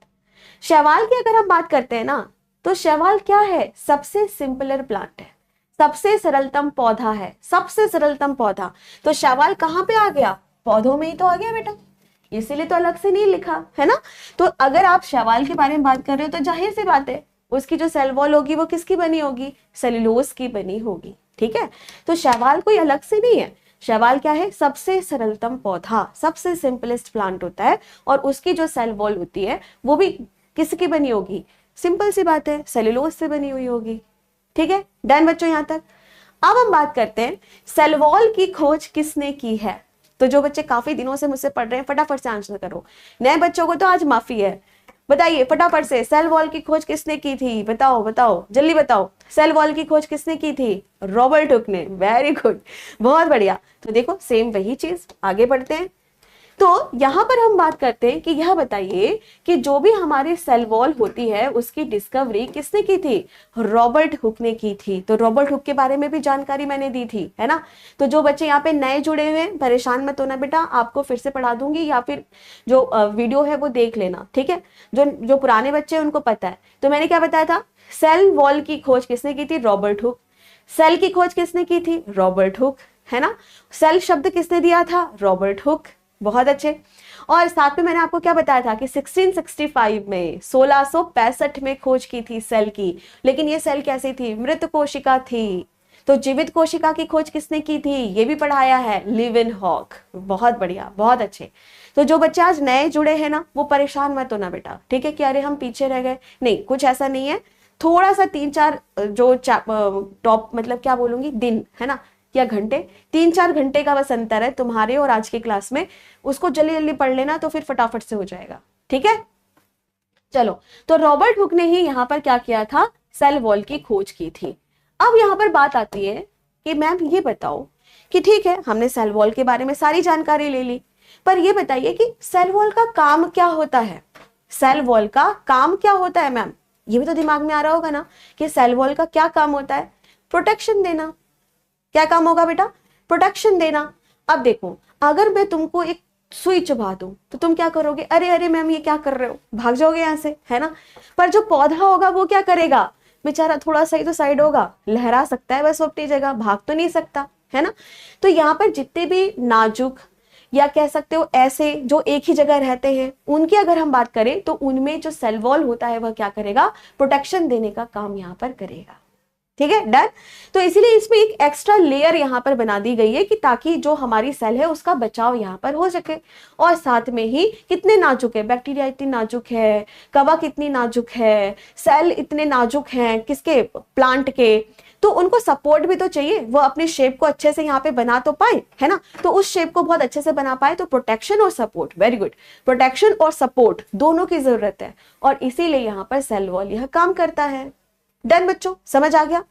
शैवाल की अगर हम बात करते हैं ना, तो शैवाल क्या है, सबसे सिंपलर प्लांट है, सबसे सरलतम पौधा है, सबसे सरलतम पौधा। तो शैवाल कहाँ पे आ गया, पौधों में ही तो आ गया बेटा, इसीलिए तो अलग से नहीं लिखा है ना। तो अगर आप शैवाल के बारे में बात कर रहे हो तो जाहिर सी बात है उसकी जो सेल वॉल होगी वो किसकी बनी होगी, सेलुलोज की बनी होगी। ठीक है, तो शैवाल कोई अलग से नहीं है, शैवाल क्या है, सबसे सरलतम पौधा, सबसे सिंपलेस्ट प्लांट होता है, और उसकी जो सेल वॉल होती है वो भी किसकी बनी होगी, सिंपल सी बात है, सेलुलोज से बनी हुई होगी। ठीक है, डन बच्चों यहाँ तक। अब हम बात करते हैं सेल वॉल की खोज किसने की है। तो जो बच्चे काफी दिनों से मुझसे पढ़ रहे हैं फटाफट से आंसर करो, नए बच्चों को तो आज माफी है। बताइए फटाफट से, सेल वॉल की खोज किसने की थी, बताओ बताओ जल्दी बताओ, सेल वॉल की खोज किसने की थी, रॉबर्ट हुक ने। वेरी गुड, बहुत बढ़िया। तो देखो सेम वही चीज, आगे बढ़ते हैं। तो यहां पर हम बात करते हैं कि यह बताइए कि जो भी हमारी सेल वॉल होती है उसकी डिस्कवरी किसने की थी, रॉबर्ट हुक ने की थी। तो रॉबर्ट हुक के बारे में भी जानकारी मैंने दी थी, है ना। तो जो बच्चे यहाँ पे नए जुड़े हुए हैं परेशान मत होना बेटा, आपको फिर से पढ़ा दूंगी, या फिर जो वीडियो है वो देख लेना। ठीक है, जो पुराने बच्चे हैं उनको पता है। तो मैंने क्या बताया था, सेल वॉल की खोज किसने की थी, रॉबर्ट हुक। सेल की खोज किसने की थी, रॉबर्ट हुक, है ना। सेल शब्द किसने दिया था, रॉबर्ट हुक। बहुत अच्छे। और साथ में मैंने आपको क्या बताया था कि 1665 में 1665 में खोज की थी सेल की, लेकिन ये सेल कैसी थी, मृत कोशिका थी। तो जीवित कोशिका की खोज किसने की थी, ये भी पढ़ाया है, लीवेनहॉक। बहुत बढ़िया, बहुत अच्छे। तो जो बच्चे आज नए जुड़े हैं ना वो परेशान मत होना बेटा, ठीक है, कि अरे हम पीछे रह गए, नहीं कुछ ऐसा नहीं है। थोड़ा सा 3-4 जो टॉप मतलब क्या बोलूंगी दिन, है ना, या घंटे, 3-4 घंटे का बस अंतर है तुम्हारे और आज की क्लास में, उसको जल्दी जल्दी पढ़ लेना तो फिर फटाफट से हो जाएगा। ठीक है, चलो। तो रॉबर्ट हुक ने ही यहाँ पर क्या किया था, सेल वॉल की खोज की थी। अब यहाँ पर बात आती है कि मैम ये बताओ कि ठीक है हमने सेल वॉल के बारे में सारी जानकारी ले ली, पर ये बताइए कि सेल वॉल का काम क्या होता है, सेल वॉल का काम क्या होता है मैम, ये भी तो दिमाग में आ रहा होगा ना कि सेल वॉल का क्या काम होता है, प्रोटेक्शन देना। क्या काम होगा बेटा, प्रोटेक्शन देना। अब देखो अगर मैं तुमको एक सुई चुभा दूं तो तुम क्या करोगे, अरे अरे मैम ये क्या कर रहे हो, भाग जाओगे यहाँ से, है ना। पर जो पौधा होगा वो क्या करेगा, बेचारा थोड़ा सा ही तो साइड होगा, लहरा सकता है बस वो अपनी जगह, भाग तो नहीं सकता, है ना। तो यहाँ पर जितने भी नाजुक या कह सकते हो ऐसे जो एक ही जगह रहते हैं उनकी अगर हम बात करें तो उनमें जो सेल वॉल होता है वह क्या करेगा, प्रोटेक्शन देने का काम यहाँ पर करेगा। ठीक है, डन। तो इसीलिए इसमें एक एक्स्ट्रा लेयर यहाँ पर बना दी गई है कि ताकि जो हमारी सेल है उसका बचाव यहाँ पर हो सके। और साथ में ही कितने नाजुक है, बैक्टीरिया इतनी नाजुक है, कवक इतनी नाजुक है, सेल इतने नाजुक हैं किसके, प्लांट के, तो उनको सपोर्ट भी तो चाहिए, वो अपनी शेप को अच्छे से यहाँ पे बना तो पाए, है ना। तो उस शेप को बहुत अच्छे से बना पाए, तो प्रोटेक्शन और सपोर्ट, वेरी गुड, प्रोटेक्शन और सपोर्ट दोनों की जरूरत है, और इसीलिए यहाँ पर सेल वॉल यह काम करता है। डन बच्चों, समझ आ गया,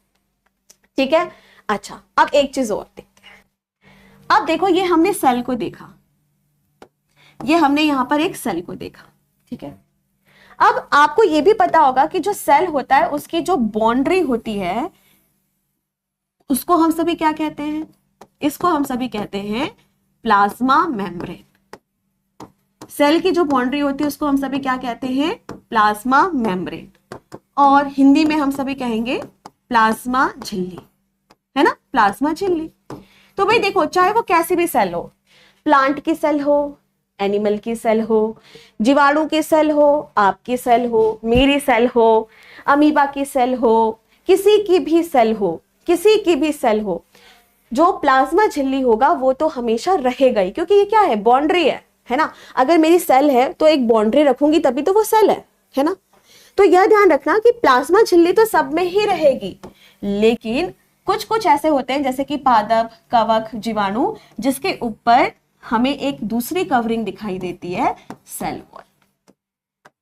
ठीक है। अच्छा अब एक चीज और देखते हैं। अब देखो ये हमने सेल को देखा, ये हमने यहां पर एक सेल को देखा, ठीक है। अब आपको ये भी पता होगा कि जो सेल होता है उसकी जो बाउंड्री होती है उसको हम सभी क्या कहते हैं, इसको हम सभी कहते हैं प्लाज्मा मेम्ब्रेन। सेल की जो बाउंड्री होती है उसको हम सभी क्या कहते हैं, प्लाज्मा मेम्ब्रेन, और हिंदी में हम सभी कहेंगे प्लाज्मा झिल्ली, है ना, प्लाज्मा झिल्ली। तो भाई देखो, चाहे वो कैसी भी सेल हो, प्लांट की सेल हो, एनिमल की सेल हो, जीवाणु की सेल हो, आपकी सेल हो, मेरी सेल हो, अमीबा की सेल हो, किसी की भी सेल हो, किसी की भी सेल हो, जो प्लाज्मा झिल्ली होगा वो तो हमेशा रहेगा ही, क्योंकि ये क्या है, बाउंड्री है ना। अगर मेरी सेल है तो एक बाउंड्री रखूंगी तभी तो वो सेल है ना। तो यह ध्यान रखना कि प्लाज्मा झिल्ली तो सब में ही रहेगी, लेकिन कुछ कुछ ऐसे होते हैं जैसे कि पादप, कवक, जीवाणु, जिसके ऊपर हमें एक दूसरी कवरिंग दिखाई देती है, सेल वॉल।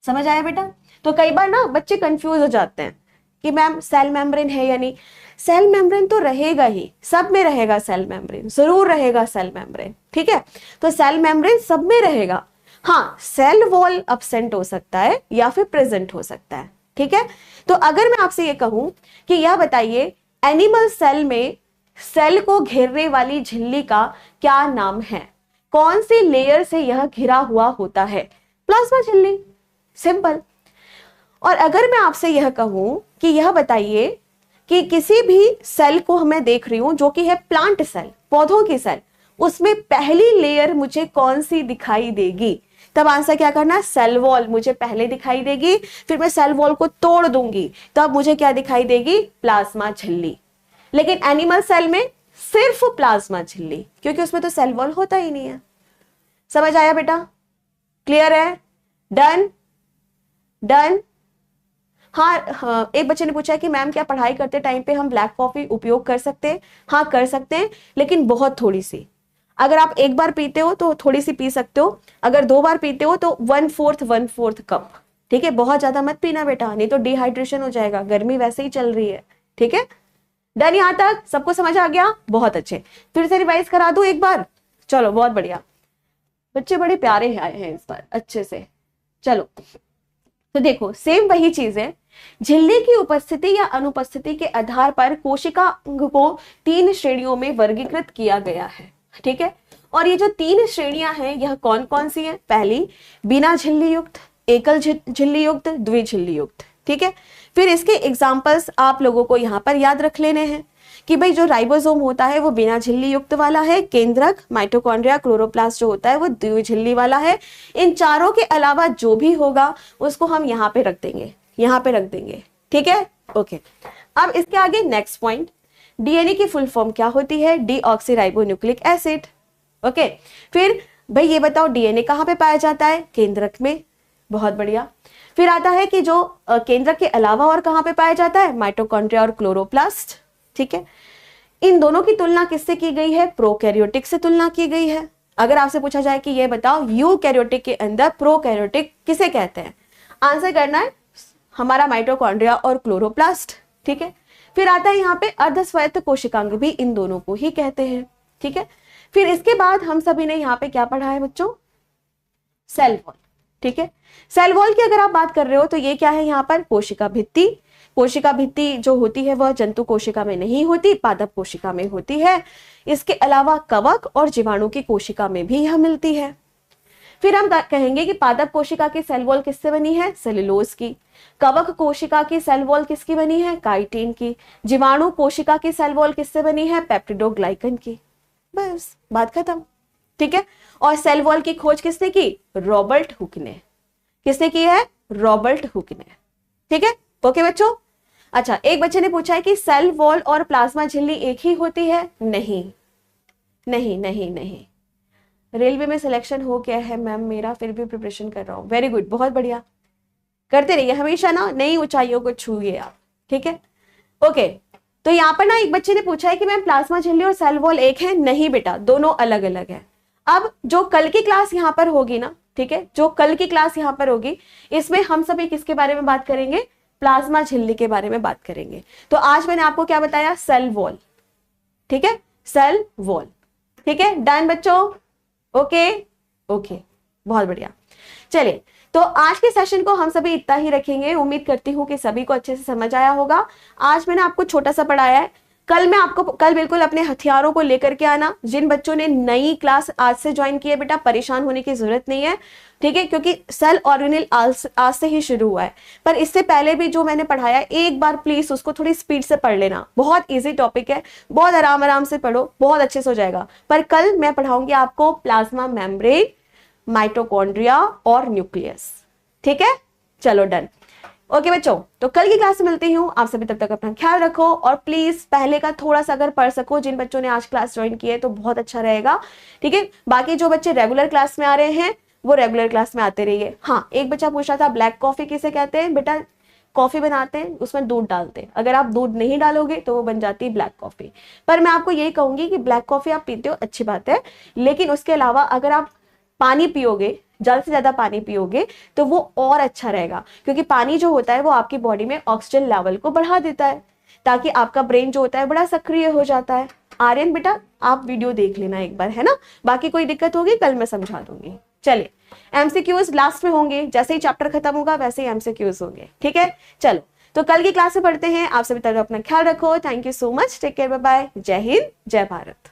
समझ आया बेटा? तो कई बार ना बच्चे कंफ्यूज हो जाते हैं कि मैम सेल मेम्ब्रेन है या नहीं। सेल मेम्ब्रेन तो रहेगा ही, सब में रहेगा सेल मेम्ब्रेन, जरूर रहेगा सेल मेम्ब्रेन, ठीक है। तो सेल मेम्ब्रेन सब में रहेगा, हाँ सेल वॉल अब्सेंट हो सकता है या फिर प्रेजेंट हो सकता है, ठीक है। तो अगर मैं आपसे ये कहूं कि यह बताइए एनिमल सेल में सेल को घेरने वाली झिल्ली का क्या नाम है, कौन सी लेयर से यह घिरा हुआ होता है, प्लाज्मा झिल्ली, सिंपल। और अगर मैं आपसे यह कहूं कि यह बताइए कि किसी भी सेल को मैं देख रही हूं जो कि है प्लांट सेल, पौधों की सेल, उसमें पहली लेयर मुझे कौन सी दिखाई देगी, तब आंसर क्या करना, सेल वॉल मुझे पहले दिखाई देगी, फिर मैं सेल वॉल को तोड़ दूंगी तब मुझे क्या दिखाई देगी, प्लाज्मा झिल्ली। लेकिन एनिमल सेल में सिर्फ प्लाज्मा झिल्ली, क्योंकि उसमें तो सेल वॉल होता ही नहीं है। समझ आया बेटा? क्लियर है? Done done. हाँ, एक बच्चे ने पूछा है कि मैम क्या पढ़ाई करते टाइम पे हम ब्लैक कॉफी उपयोग कर सकते हैं? हाँ कर सकते हैं, लेकिन बहुत थोड़ी सी। अगर आप एक बार पीते हो तो थोड़ी सी पी सकते हो, अगर 2 बार पीते हो तो 1/4 कप, ठीक है। बहुत ज्यादा मत पीना बेटा, नहीं तो डिहाइड्रेशन हो जाएगा, गर्मी वैसे ही चल रही है, ठीक है। डन? यहां तक सबको समझ आ गया? बहुत अच्छे। फिर से रिवाइज करा दूं एक बार? चलो बहुत बढ़िया, बच्चे बड़े प्यारे आए हैं इस बार, अच्छे से। चलो तो देखो सेम वही चीज है, झिल्ली की उपस्थिति या अनुपस्थिति के आधार पर कोशिका अंग को 3 श्रेणियों में वर्गीकृत किया गया है, ठीक है। और ये जो 3 श्रेणियां हैं यह कौन कौन सी हैं? पहली बिना झिल्ली युक्त, एकल झिल्ली युक्त, द्विझिल्ली युक्त, ठीक है। फिर इसके एग्जाम्पल्स आप लोगों को यहाँ पर याद रख लेने हैं कि भाई जो राइबोसोम होता है वो बिना झिल्ली युक्त वाला है, केंद्रक, माइटोकॉन्ड्रिया, क्लोरोप्लास्ट जो होता है वो द्विझिल्ली वाला है। इन चारों के अलावा जो भी होगा उसको हम यहाँ पे रख देंगे, यहाँ पे रख देंगे, ठीक है, ओके। अब इसके आगे नेक्स्ट पॉइंट, डीएनए की फुल फॉर्म क्या होती है? Deoxyribonucleic acid, okay. फिर भाई ये बताओ डीएनए कहाँ पे पाया जाता है? केंद्रक में, बहुत बढ़िया। फिर आता है कि जो केंद्रक के अलावा और कहाँ पे पाया जाता है? माइटोकॉन्ड्रिया और क्लोरोप्लास्ट, ठीक है। इन दोनों की तुलना किससे की गई है? प्रोकैरियोटिक से तुलना की गई है। अगर आपसे पूछा जाए कि ये बताओ यूकैरियोटिक के अंदर प्रोकैरियोटिक किसे कहते हैं, आंसर करना है हमारा माइटोकॉन्ड्रिया और क्लोरोप्लास्ट, ठीक है। फिर आता है यहाँ पे अर्धस्वायत्त कोशिकांग, भी इन दोनों को ही कहते हैं, ठीक है। फिर इसके बाद हम सभी ने यहाँ पे क्या पढ़ा है बच्चों? सेल वॉल, ठीक है। सेल वॉल की अगर आप बात कर रहे हो तो ये क्या है यहाँ पर? कोशिका भित्ति। कोशिका भित्ति जो होती है वह जंतु कोशिका में नहीं होती, पादप कोशिका में होती है। इसके अलावा कवक और जीवाणु की कोशिका में भी यह मिलती है। फिर हम कहेंगे कि पादप कोशिका की सेल वॉल किससे बनी है? सेलुलोज की। कवक कोशिका की सेल वॉल किसकी बनी है? काइटिन की। जीवाणु कोशिका की सेल वॉल किससे बनी है? पेप्टिडोग्लाइकन की। बस बात खत्म, ठीक है। और सेल वॉल की खोज किसने की? रॉबर्ट हुक ने। किसने की है? रॉबर्ट हुक ने, ठीक है, ओके बच्चों। अच्छा, एक बच्चे ने पूछा है कि सेल वॉल और प्लाज्मा झिल्ली एक ही होती है? नहीं नहीं नहीं नहीं, रेलवे में सिलेक्शन हो गया है मैम मेरा, फिर भी प्रिपरेशन कर रहा हूँ। वेरी गुड, बहुत बढ़िया, करते रहिए हमेशा ना, नई ऊंचाइयों को छूइए आप, ठीक है, ओके। तो यहाँ पर ना एक बच्चे ने पूछा है कि मैम प्लाज्मा झिल्ली और सेल वॉल एक है? नहीं बेटा, दोनों अलग अलग है। अब जो कल की क्लास यहाँ पर होगी ना, ठीक है, जो कल की क्लास यहाँ पर होगी इसमें हम सभी किसके बारे में बात करेंगे? प्लाज्मा झिल्ली के बारे में बात करेंगे। तो आज मैंने आपको क्या बताया? सेल वॉल, ठीक है, सेल वॉल, ठीक ठीक है, डन बच्चों? ओके ओके, बहुत बढ़िया। चलिए, तो आज के सेशन को हम सभी इतना ही रखेंगे। उम्मीद करती हूँ कि सभी को अच्छे से समझ आया होगा। आज मैंने आपको छोटा सा पढ़ाया है, कल बिल्कुल अपने हथियारों को लेकर के आना। जिन बच्चों ने नई क्लास आज से ज्वाइन की है, बेटा परेशान होने की जरूरत नहीं है, ठीक है, क्योंकि सेल ऑर्गेनेल आज से ही शुरू हुआ है। पर इससे पहले भी जो मैंने पढ़ाया, एक बार प्लीज उसको थोड़ी स्पीड से पढ़ लेना। बहुत इजी टॉपिक है, बहुत आराम आराम से पढ़ो, बहुत अच्छे से हो जाएगा। पर कल मैं पढ़ाऊंगी आपको प्लाज्मा मेम्ब्रेन, माइटोकॉन्ड्रिया और न्यूक्लियस। ठीक है, चलो डन। ओके बच्चों, तो कल की क्लास में मिलती हूँ। आप सभी तब तक अपना ख्याल रखो, और प्लीज पहले का थोड़ा सा अगर पढ़ सको, जिन बच्चों ने आज क्लास ज्वाइन की है तो बहुत अच्छा रहेगा। ठीक है, बाकी जो बच्चे रेगुलर क्लास में आ रहे हैं वो रेगुलर क्लास में आते रहिए। हाँ, एक बच्चा पूछ रहा था ब्लैक कॉफी किसे कहते हैं। बेटा कॉफी बनाते हैं, उसमें दूध डालते हैं, अगर आप दूध नहीं डालोगे तो वो बन जाती है ब्लैक कॉफी। पर मैं आपको यही कहूंगी कि ब्लैक कॉफी आप पीते हो, अच्छी बात है, लेकिन उसके अलावा अगर आप पानी पियोगे, ज्यादा से ज्यादा पानी पियोगे, तो वो और अच्छा रहेगा, क्योंकि पानी जो होता है वो आपकी बॉडी में ऑक्सीजन लेवल को बढ़ा देता है, ताकि आपका ब्रेन जो होता है बड़ा सक्रिय हो जाता है। आर्यन बेटा आप वीडियो देख लेना एक बार, है ना। बाकी कोई दिक्कत होगी कल मैं समझा दूंगी। चलिए, एमसीक्यूज लास्ट में होंगे, जैसे ही चैप्टर खत्म होगा वैसे ही एमसीक्यूज होंगे। ठीक है, चलो तो कल की क्लास में पढ़ते हैं। आप सभी तरह अपना ख्याल रखो। Thank you so much, take care, bye bye, जय हिंद, जय भारत।